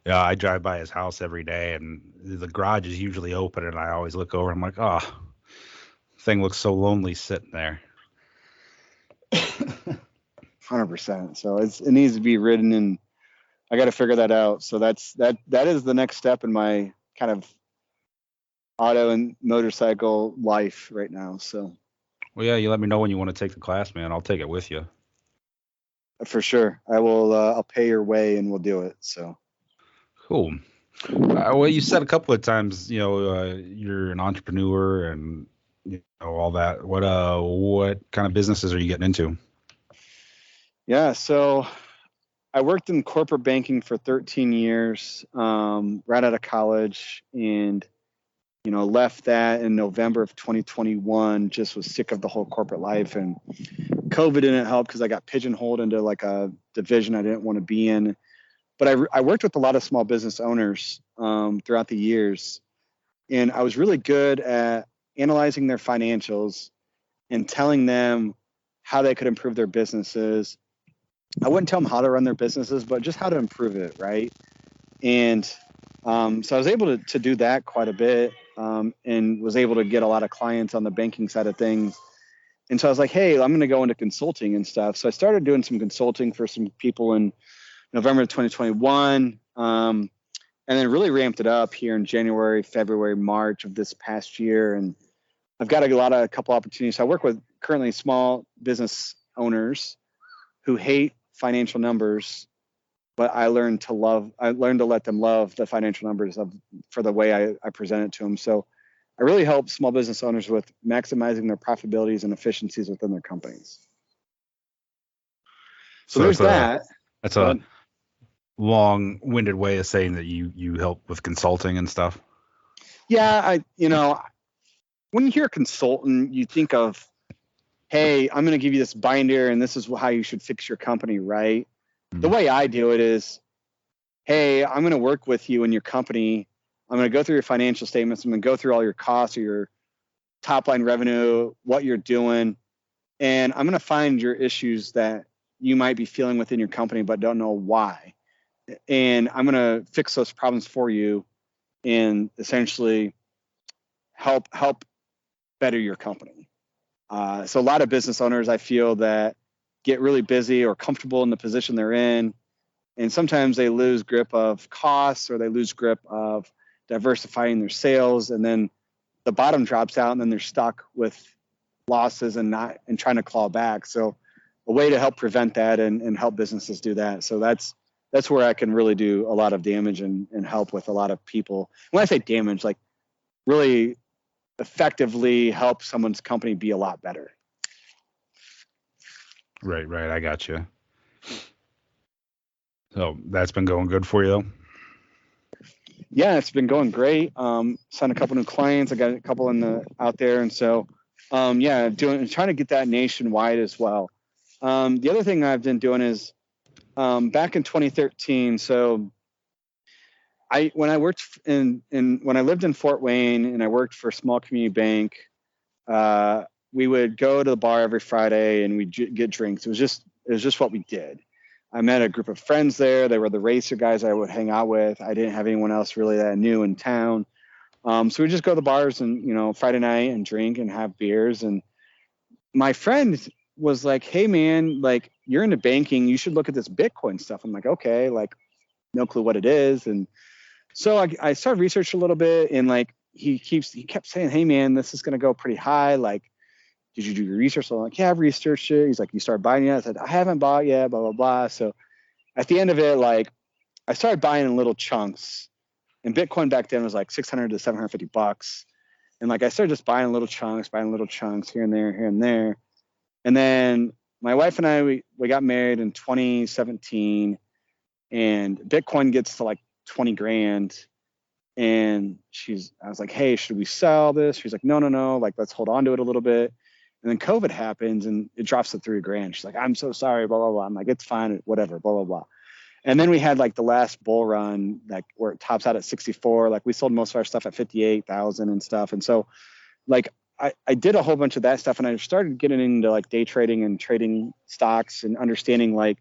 Yeah, I drive by his house every day, and the garage is usually open, and I always look over. I'm like, oh, thing looks so lonely sitting there. 100%. So it needs to be ridden, and I got to figure that out. So that is the next step in my kind of auto and motorcycle life right now. So Well, yeah, you let me know when you want to take the class, man. I'll take it with you. for sure, I will. I'll pay your way and we'll do it. So Cool. Well, you said a couple of times, you're an entrepreneur and all that. What kind of businesses are you getting into? yeah, so I worked in corporate banking for 13 years, right out of college, and left that in November of 2021. Just was sick of the whole corporate life, and COVID didn't help because I got pigeonholed into like a division I didn't want to be in. But I worked with a lot of small business owners throughout the years, and I was really good at analyzing their financials and telling them how they could improve their businesses. I wouldn't tell them how to run their businesses, but just how to improve it, right? And so I was able to do that quite a bit, and was able to get a lot of clients on the banking side of things. And so I was like, hey, I'm going to go into consulting and stuff. So I started doing some consulting for some people in November of 2021, and then really ramped it up here in January, February, March of this past year. And I've got a couple opportunities. So I work with currently small business owners who hate financial numbers, but I learned to let them love the financial numbers for the way I present it to them. So I really help small business owners with maximizing their profitabilities and efficiencies within their companies. So there's that. That's a long-winded way of saying that you help with consulting and stuff. Yeah, when you hear consultant, you think of, hey, I'm going to give you this binder and this is how you should fix your company, right? Mm-hmm. The way I do it is, hey, I'm going to work with you in your company. I'm going to go through your financial statements. I'm going to go through all your costs or your top line revenue, what you're doing. And I'm going to find your issues that you might be feeling within your company, but don't know why. And I'm going to fix those problems for you and essentially help better your company. So a lot of business owners, I feel, that get really busy or comfortable in the position they're in. And sometimes they lose grip of costs or they lose grip of diversifying their sales. And then the bottom drops out and then they're stuck with losses and trying to claw back. So a way to help prevent that and help businesses do that. So that's where I can really do a lot of damage and help with a lot of people. When I say damage, like really effectively help someone's company be a lot better. Right. I got you. So that's been going good for you, though? Yeah, it's been going great. Signed a couple new clients. I got a couple out there. And so, trying to get that nationwide as well. The other thing I've been doing is back in 2013. So when I worked when I lived in Fort Wayne and I worked for a small community bank, we would go to the bar every Friday and we'd get drinks. It was just what we did. I met a group of friends there. They were the racer guys I would hang out with. I didn't have anyone else really that I knew in town. So we just go to the bars and, Friday night and drink and have beers. And my friend was like, hey man, like you're into banking. You should look at this Bitcoin stuff. I'm like, okay, like no clue what it is. And so I started researching a little bit and like, he kept saying, hey man, this is going to go pretty high. Like, did you do your research? So I'm like, yeah, I've researched it. He's like, you started buying it? I said, I haven't bought yet, blah, blah, blah. So at the end of it, like I started buying in little chunks, and Bitcoin back then was like 600 to 750 bucks. And like, I started just buying little chunks here and there. And then my wife and I, we got married in 2017 and Bitcoin gets to like 20 grand. And I was like, hey, should we sell this? She's like, no. Like, let's hold on to it a little bit. And then COVID happens and it drops to 3 grand. She's like, I'm so sorry, blah, blah, blah. I'm like, it's fine, whatever, blah, blah, blah. And then we had like the last bull run, like where it tops out at 64. Like we sold most of our stuff at 58,000 and stuff. And so like I did a whole bunch of that stuff and I started getting into like day trading and trading stocks and understanding like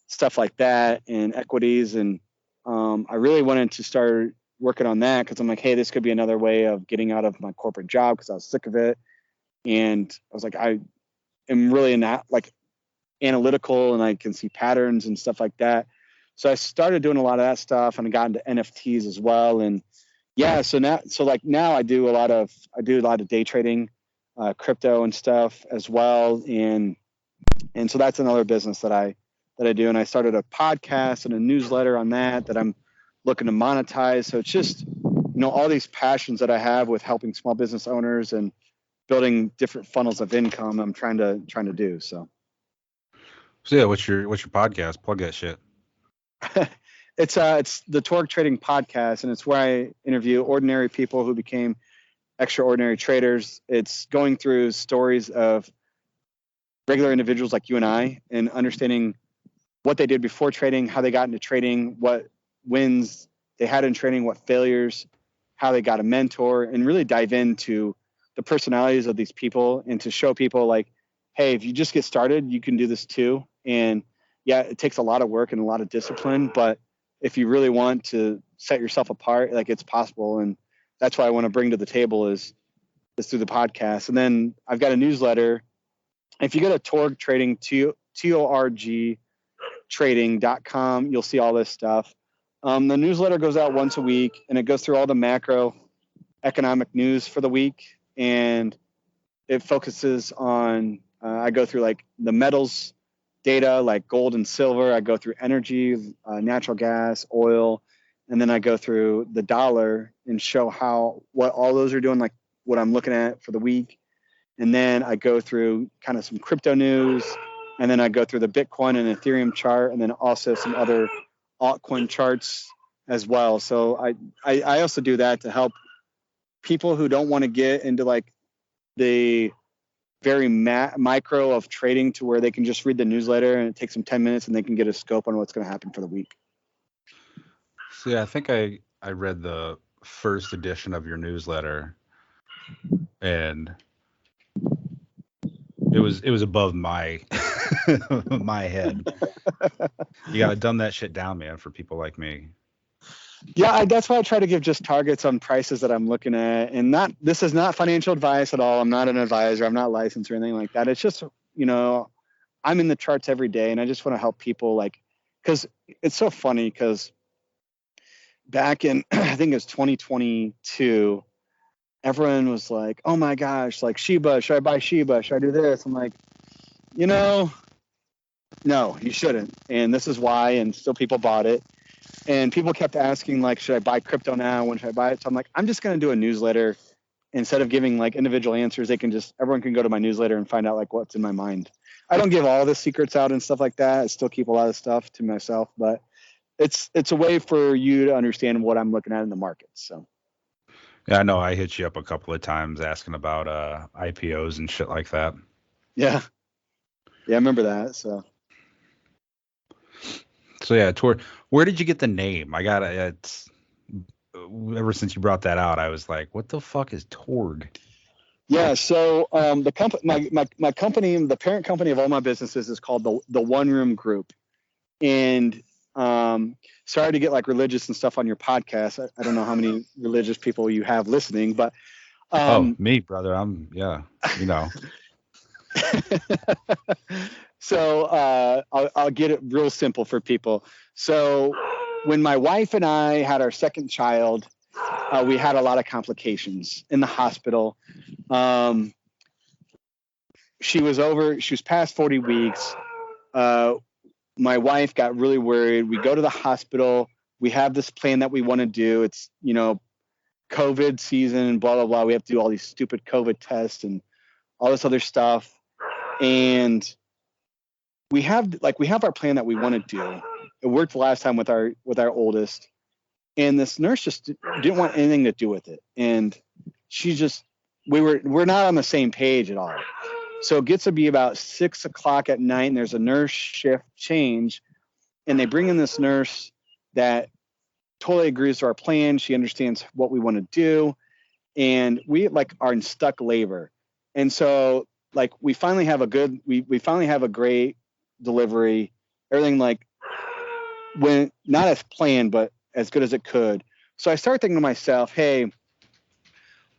stuff like that and equities. And I really wanted to start working on that because I'm like, hey, this could be another way of getting out of my corporate job because I was sick of it. And I was like, I am really like analytical and I can see patterns and stuff like that. So I started doing a lot of that stuff and I got into NFTs as well. And, Yeah. So now I do a lot of day trading, crypto and stuff as well. And so that's another business that I do. And I started a podcast and a newsletter on that I'm looking to monetize. So it's just, all these passions that I have with helping small business owners and building different funnels of income. I'm trying to do so. So yeah, what's your podcast? Plug that shit. It's the Torque Trading Podcast, and it's where I interview ordinary people who became extraordinary traders. It's going through stories of regular individuals like you and I, and understanding what they did before trading, how they got into trading, what wins they had in trading, what failures, how they got a mentor, and really dive into the personalities of these people and to show people like, hey, if you just get started, you can do this too. And yeah, it takes a lot of work and a lot of discipline, but if you really want to set yourself apart, like it's possible. And that's what I want to bring to the table is through the podcast. And then I've got a newsletter. If you go to Torg Trading, TORG trading.com, you'll see all this stuff. The newsletter goes out once a week, and it goes through all the macro economic news for the week, and it focuses on I go through like the metals data like gold and silver. I go through energy, natural gas, oil, and then I go through the dollar and show what all those are doing, like what I'm looking at for the week. And then I go through kind of some crypto news, and then I go through the Bitcoin and Ethereum chart, and then also some other altcoin charts as well. So I also do that to help people who don't want to get into like the very micro of trading, to where they can just read the newsletter and it takes them 10 minutes and they can get a scope on what's going to happen for the week. So yeah, I think I read the first edition of your newsletter, and it was above my my head. You gotta dumb that shit down, man, for people like me. Yeah, that's why I try to give just targets on prices that I'm looking at, and this is not financial advice at all. I'm not an advisor. I'm not licensed or anything like that. It's just, I'm in the charts every day, and I just want to help people, like, because it's so funny, because back in I think it was 2022, everyone was like, oh my gosh, like Shiba, should I buy Shiba? Should I do this? I'm like, no, you shouldn't. And this is why, and still people bought it. And people kept asking, like, should I buy crypto now? When should I buy it? So I'm like, I'm just going to do a newsletter. Instead of giving like individual answers, everyone can go to my newsletter and find out like what's in my mind. I don't give all the secrets out and stuff like that. I still keep a lot of stuff to myself, but it's a way for you to understand what I'm looking at in the markets. So Yeah, I know I hit you up a couple of times asking about IPOs and shit like that. yeah, I remember that. So yeah, where did you get the name? It's ever since you brought that out, I was like, what the fuck is Torg? Yeah, so the company, my company, the parent company of all my businesses is called the One Room Group. And sorry to get like religious and stuff on your podcast. I don't know how many religious people you have listening, but me, brother, So I'll get it real simple for people. So when my wife and I had our second child, we had a lot of complications in the hospital. She was past 40 weeks. My wife got really worried. We go to the hospital. We have this plan that we want to do. It's, COVID season, blah, blah, blah. We have to do all these stupid COVID tests and all this other stuff. And we have our plan that we want to do. It worked last time with our oldest, and this nurse just didn't want anything to do with it. And we're not on the same page at all. So it gets to be about 6 o'clock at night, and there's a nurse shift change, and they bring in this nurse that totally agrees to our plan. She understands what we want to do, and we like are in stuck labor. And so like we finally have a great delivery. Everything like went not as planned, but as good as it could. So I started thinking to myself, hey,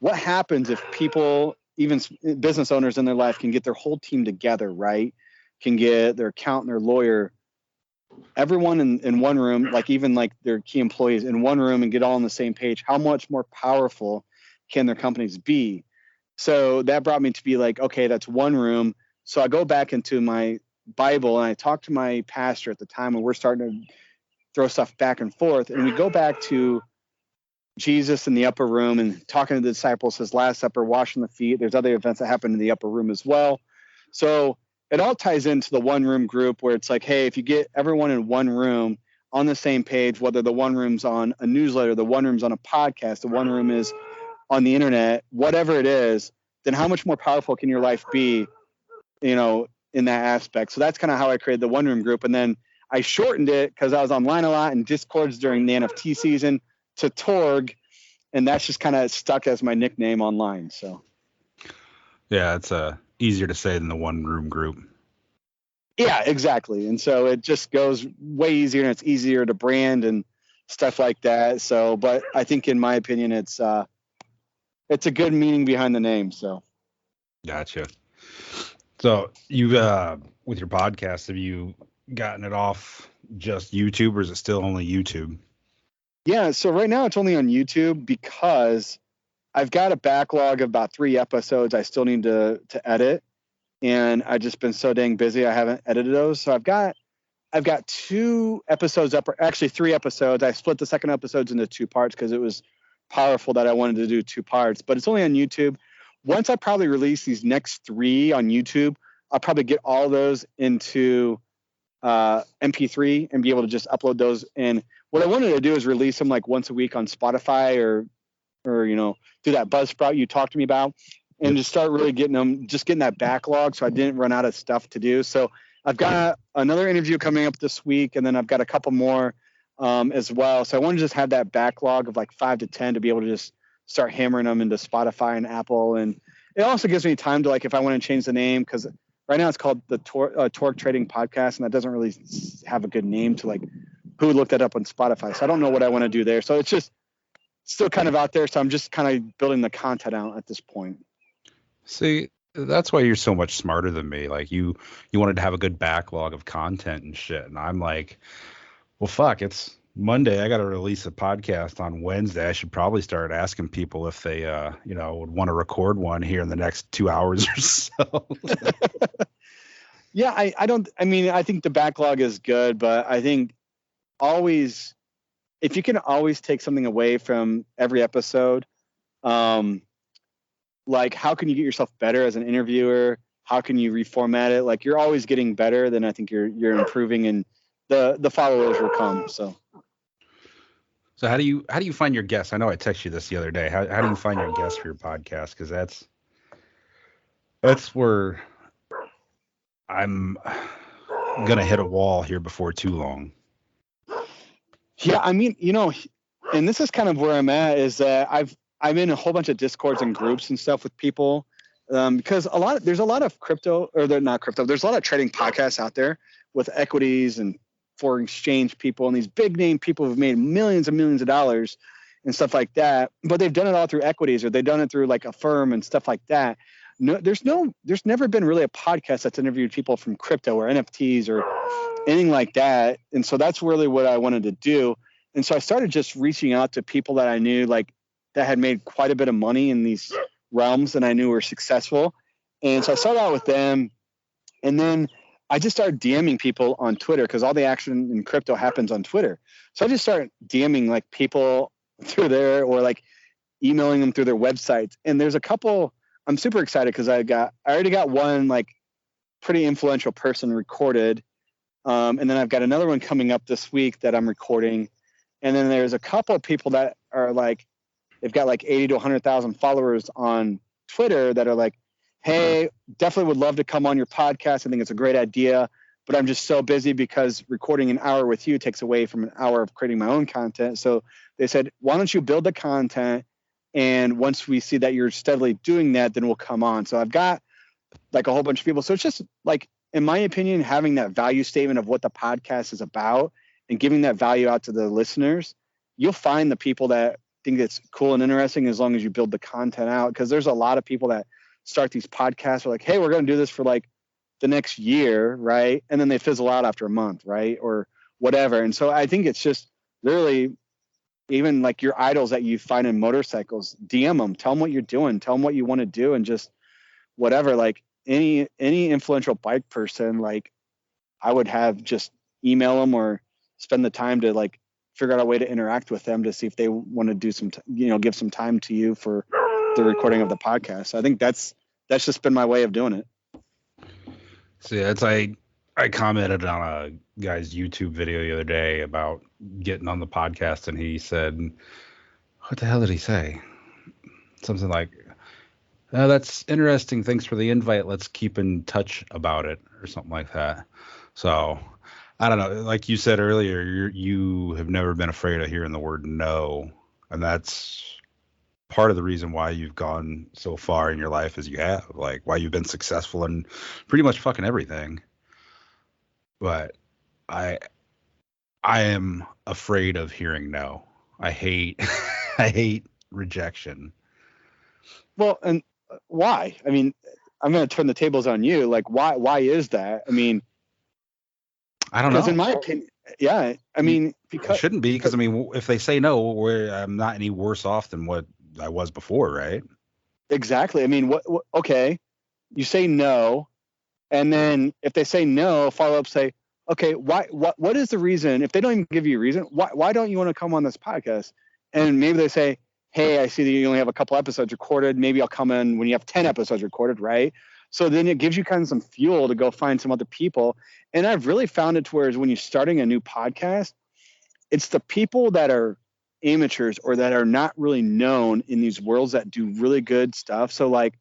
what happens if people, even business owners in their life, can get their whole team together, right? Can get their accountant, their lawyer, everyone in one room, like even like their key employees in one room and get all on the same page, how much more powerful can their companies be? So that brought me to be like, okay, that's one room. So I go back into my Bible and I talk to my pastor at the time when we're starting to throw stuff back and forth. And we go back to Jesus in the upper room and talking to the disciples, his Last Supper, washing the feet. There's other events that happen in the upper room as well. So it all ties into the one room group where it's like, hey, if you get everyone in one room on the same page, whether the one room's on a newsletter, the one room's on a podcast, the one room is on the internet, whatever it is, then how much more powerful can your life be, in that aspect? So that's kind of how I created the one room group. And then I shortened it because I was online a lot in Discords during the NFT season to Torg. And that's just kind of stuck as my nickname online. So Yeah, it's easier to say than the one room group. yeah, exactly. And so it just goes way easier and it's easier to brand and stuff like that. So, but I think in my opinion, it's a good meaning behind the name. So. Gotcha. So you, with your podcast, have you gotten it off just YouTube, or is it still only YouTube? Yeah. So right now it's only on YouTube because I've got a backlog of about 3 episodes I still need to edit. And I've just been so dang busy. I haven't edited those. So I've got 2 episodes up, or actually 3 episodes. I split the second episodes into 2 parts because it was powerful that I wanted to do 2 parts, but it's only on YouTube. Once I probably release these next 3 on YouTube, I'll probably get all those into MP3 and be able to just upload those. And what I wanted to do is release them like once a week on Spotify or do that Buzzsprout you talked to me about, and just start really getting that backlog so I didn't run out of stuff to do. So I've got another interview coming up this week, and then I've got a couple more as well. So I want to just have that backlog of like 5 to 10 to be able to just start hammering them into Spotify and Apple. And it also gives me time to, like, if I want to change the name, because right now it's called the Torque Trading Podcast, and that doesn't really have a good name to, like, who would look that up on Spotify. So I don't know what I want to do there. So it's just still kind of out there. So I'm just kind of building the content out at this point. See, that's why you're so much smarter than me. Like you wanted to have a good backlog of content and shit. And I'm like, well, fuck, it's Monday. I got to release a podcast on Wednesday. I should probably start asking people if they, would want to record one here in the next 2 hours or so. Yeah, I think the backlog is good, but I think always, if you can always take something away from every episode, like, how can you get yourself better as an interviewer? How can you reformat it? Like, you're always getting better, then I think you're improving, and the followers will come. So how do you find your guests? I know I texted you this the other day. How do you find your guests for your podcast? Because that's where I'm gonna hit a wall here before too long. Yeah, I mean, and this is kind of where I'm at, is that I'm in a whole bunch of Discords and groups and stuff with people, because there's a lot of crypto, or they're not crypto. There's a lot of trading podcasts out there with equities and foreign exchange people and these big name people who've made millions and millions of dollars and stuff like that. But they've done it all through equities, or they've done it through like a firm and stuff like that. No, there's never been really a podcast that's interviewed people from crypto or NFTs or anything like that. And so that's really what I wanted to do. And so I started just reaching out to people that I knew, like, that had made quite a bit of money in these realms and I knew were successful. And so I started out with them, and then I just started DMing people on Twitter, because all the action in crypto happens on Twitter. So I just started DMing like people through there, or like emailing them through their websites. And there's a couple, I'm super excited because I already got one like pretty influential person recorded. And then I've got another one coming up this week that I'm recording. And then there's a couple of people that are like, they've got like 80 to 100,000 followers on Twitter that are like, hey, definitely would love to come on your podcast. I think it's a great idea, but I'm just so busy because recording an hour with you takes away from an hour of creating my own content. So they said, why don't you build the content? And once we see that you're steadily doing that, then we'll come on. So I've got like a whole bunch of people. So it's just like, in my opinion, having that value statement of what the podcast is about and giving that value out to the listeners, you'll find the people that think it's cool and interesting as long as you build the content out. Because there's a lot of people that start these podcasts are like, hey, we're going to do this for like the next year, right? And then they fizzle out after a month, right? Or whatever. And so I think it's just literally, even like your idols that you find in motorcycles, DM them, tell them what you're doing, tell them what you want to do, and just whatever. Like any influential bike person, like I would have just email them or spend the time to like figure out a way to interact with them to see if they want to do some, give some time to you for the recording of the podcast. So I think that's just been my way of doing it. See, it's I commented on a guy's YouTube video the other day about getting on the podcast, and he said, what the hell did he say? Something like, oh, that's interesting. Thanks for the invite. Let's keep in touch about it, or something like that. So I don't know. Like you said earlier, you have never been afraid of hearing the word no. And that's part of the reason why you've gone so far in your life as you have, like why you've been successful in pretty much fucking everything. But I am afraid of hearing no. I hate I hate rejection. Well, and why? I mean, I'm going to turn the tables on you. Like, why is that? I mean, I don't know. Because in my opinion, yeah, I mean, because it shouldn't be, because I mean, if they say no, I'm not any worse off than what I was before, right? Exactly. I mean, what okay, you say no, and then if they say no, follow up, say, okay, what is the reason? If they don't even give you a reason, why don't you want to come on this podcast? And maybe they say, hey, I see that you only have a couple episodes recorded. Maybe I'll come in when you have 10 episodes recorded, right? So then it gives you kind of some fuel to go find some other people. And I've really found it to where when you're starting a new podcast, it's the people that are amateurs or that are not really known in these worlds that do really good stuff. So like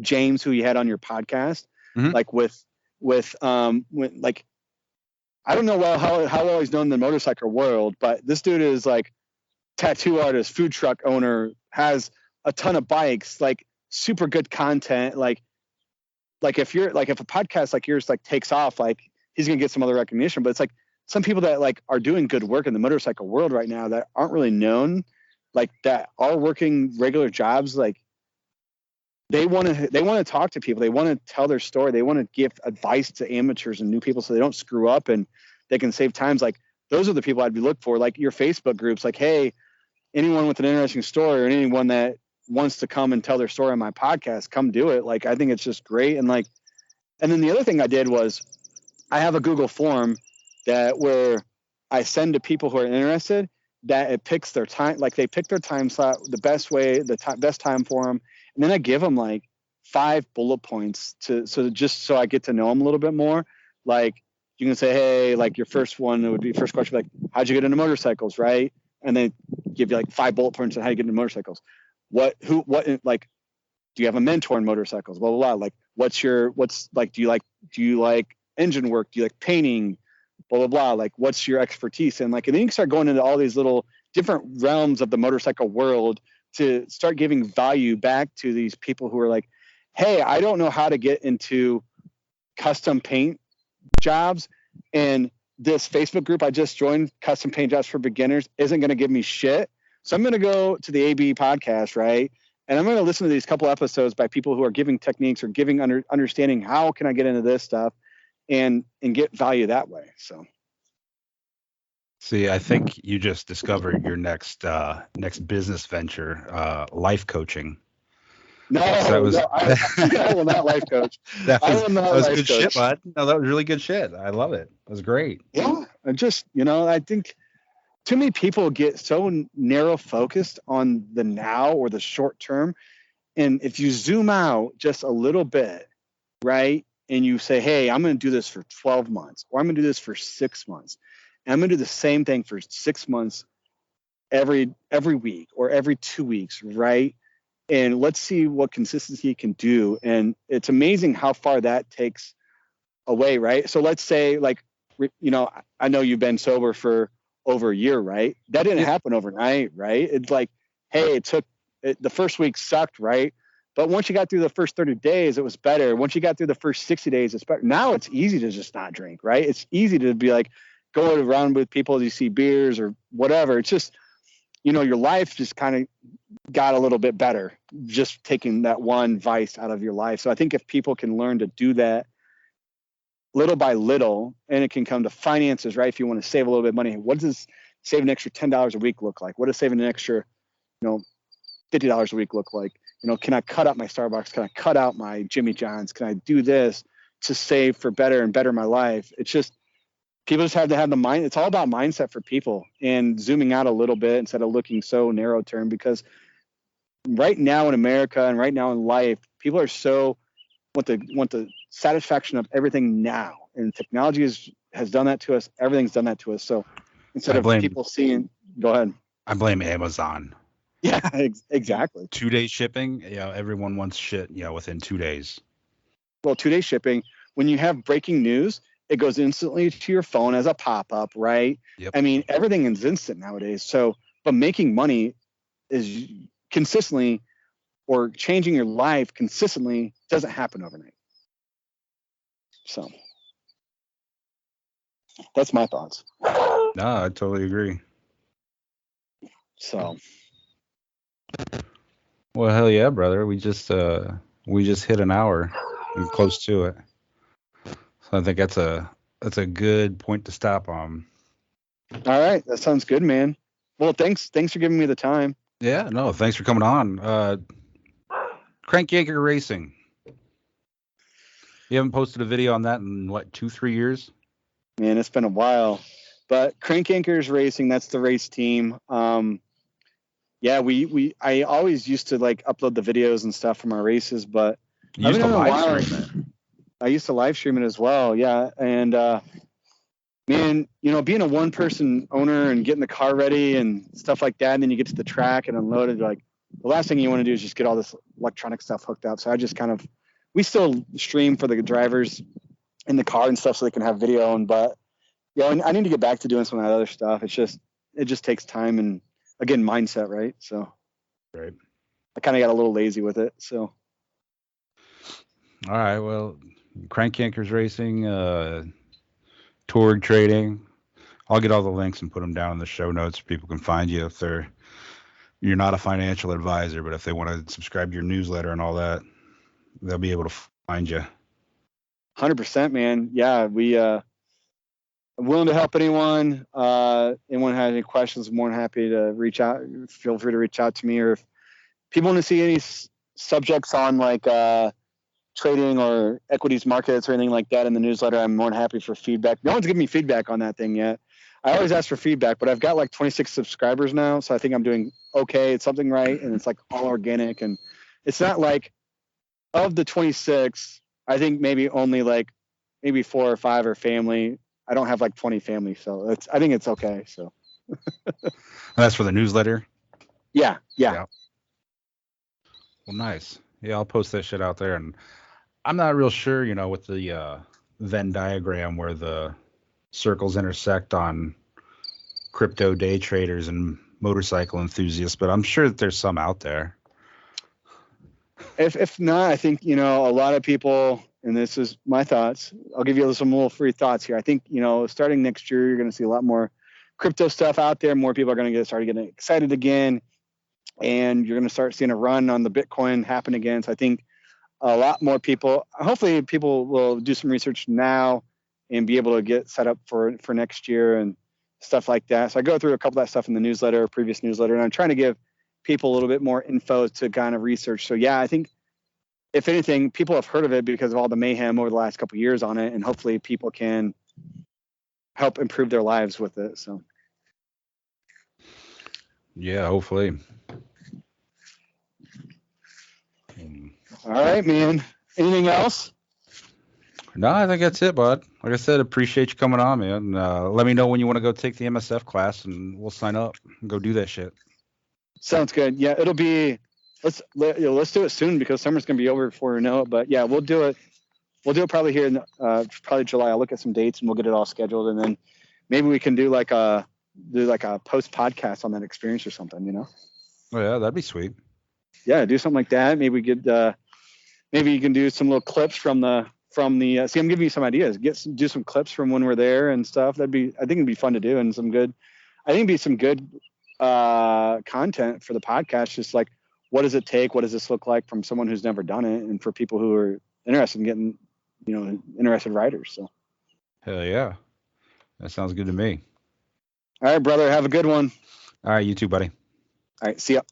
James, who you had on your podcast, like with like, I don't know how well he's known in the motorcycle world, but this dude is like tattoo artist, food truck owner, has a ton of bikes, like super good content. Like if a podcast like yours like takes off, like he's gonna get some other recognition. But it's like some people that like are doing good work in the motorcycle world right now that aren't really known, like that are working regular jobs, like they want to talk to people, they want to tell their story, they want to give advice to amateurs and new people so they don't screw up and they can save times. Like those are the people I'd be looking for. Like your Facebook groups, like, hey, anyone with an interesting story or anyone that wants to come and tell their story on my podcast, come do it. Like I think it's just great. And like, and then the other thing I did was I have a Google form that where I send to people who are interested, that it picks their time, like they pick their time slot, the best way, best time for them. And then I give them like 5 bullet points so I get to know them a little bit more. Like you can say, hey, like your first one, it would be first question, like, how'd you get into motorcycles? Right. And then give you like 5 bullet points on how you get into motorcycles. Like, do you have a mentor in motorcycles? Blah, blah, blah. Like, do you like engine work? Do you like painting? Blah, blah, blah. Like, what's your expertise? And like, and then you can start going into all these little different realms of the motorcycle world to start giving value back to these people who are like, hey, I don't know how to get into custom paint jobs. And this Facebook group I just joined, Custom Paint Jobs for Beginners, isn't going to give me shit. So I'm going to go to the AB podcast, right? And I'm going to listen to these couple episodes by people who are giving techniques or giving understanding how can I get into this stuff and get value that way. So. See, I think you just discovered your next business venture, life coaching. No, I will not life coach. That was good shit, bud. No, that was really good shit. I love it. It was great. Yeah, I think too many people get so narrow focused on the now or the short term. And if you zoom out just a little bit, right, and you say, hey, I'm going to do this for 12 months, or I'm going to do this for 6 months, and I'm going to do the same thing for 6 months every week or every 2 weeks, right? And let's see what consistency you can do. And it's amazing how far that takes away, right? So let's say, like, I know you've been sober for over a year, right? That didn't happen overnight, right? It's like, hey, the first week sucked, right? But once you got through the first 30 days, it was better. Once you got through the first 60 days, it's better. Now it's easy to just not drink, right? It's easy to be like, go around with people as you see beers or whatever. It's just, your life just kind of got a little bit better just taking that one vice out of your life. So I think if people can learn to do that little by little, and it can come to finances, right? If you want to save a little bit of money, what does saving an extra $10 a week look like? What does saving an extra, $50 a week look like? Can I cut out my Starbucks? Can I cut out my Jimmy John's? Can I do this to save for better and better my life? It's just, people just have to have the mind. It's all about mindset for people and zooming out a little bit instead of looking so narrow term, because right now in America and right now in life, people are so want the satisfaction of everything now, and technology has done that to us. Everything's done that to us. So instead of people seeing, go ahead. I blame Amazon. Yeah, exactly. 2-day shipping. Everyone wants shit, within 2 days. Well, 2-day shipping, when you have breaking news, it goes instantly to your phone as a pop-up, right? Yep. I mean, everything is instant nowadays. So, but making money is consistently, or changing your life consistently, doesn't happen overnight. So that's my thoughts. No, I totally agree. So, well, hell yeah, brother. We just hit an hour and close to it. So I think that's a good point to stop on. All right, that sounds good, man. Well, thanks for giving me the time. Yeah, no, thanks for coming on. Crank Yanker Racing. You haven't posted a video on that in what, 2-3 years? Man, it's been a while. But Crank Yankers Racing, that's the race team. Yeah, I always used to like upload the videos and stuff from our races, but You used to live stream it. I used to live stream it as well, yeah. And man, being a one-person owner and getting the car ready and stuff like that, and then you get to the track and unload it, like the last thing you want to do is just get all this electronic stuff hooked up. So I just we still stream for the drivers in the car and stuff so they can have video. But I need to get back to doing some of that other stuff. It just takes time and, again, mindset, right? So right. I kind of got a little lazy with it. So. All right. Well, Crank Yankers Racing, Torg Trading. I'll get all the links and put them down in the show notes so people can find you if you're not a financial advisor, but if they want to subscribe to your newsletter and all that, they'll be able to find you. 100%, man. Yeah, I'm willing to help anyone. Anyone has any questions, I'm more than happy to reach out. Feel free to reach out to me, or if people want to see any subjects on like trading or equities markets or anything like that in the newsletter, I'm more than happy for feedback. No one's given me feedback on that thing yet. I always ask for feedback, but I've got like 26 subscribers now, so I think I'm doing okay. It's something right, and it's like all organic, and it's not like, of the 26, I think maybe only like 4 or 5 are family. I don't have like 20 family, so I think it's okay. So that's for the newsletter. Yeah. Well, nice. Yeah, I'll post that shit out there, and I'm not real sure, with the Venn diagram where the circles intersect on crypto day traders and motorcycle enthusiasts, but I'm sure that there's some out there. If not, I think, a lot of people, and this is my thoughts, I'll give you some little free thoughts here. I think, starting next year, you're going to see a lot more crypto stuff out there. More people are going to start getting excited again, and you're going to start seeing a run on the Bitcoin happen again. So I think a lot more people, hopefully people will do some research now and be able to get set up for next year and stuff like that. So I go through a couple of that stuff in the previous newsletter, and I'm trying to give people a little bit more info to kind of research. So yeah, I think if anything, people have heard of it because of all the mayhem over the last couple of years on it, and hopefully people can help improve their lives with it. So yeah, hopefully. All right, man. Anything else? No, I think that's it, bud. Like I said, appreciate you coming on, man. Let me know when you want to go take the MSF class, and we'll sign up and go do that shit. Sounds good. Yeah, it'll be. Let's do it soon because summer's gonna be over before we know it. But yeah, we'll do it. We'll do it probably here in probably July. I'll look at some dates and we'll get it all scheduled, and then maybe we can do like a post podcast on that experience or something. Oh yeah, that'd be sweet. Yeah, do something like that. Maybe we could. Maybe you can do some little clips from the. See, I'm giving you some ideas. Do some clips from when we're there and stuff. I think it'd be fun to do, and some good. I think it'd be some good content for the podcast. Just like, what does it take? What does this look like from someone who's never done it, and for people who are interested in getting, interested riders. So Hell yeah. That sounds good to me. All right, brother. Have a good one. All right, you too, buddy. All right. See ya.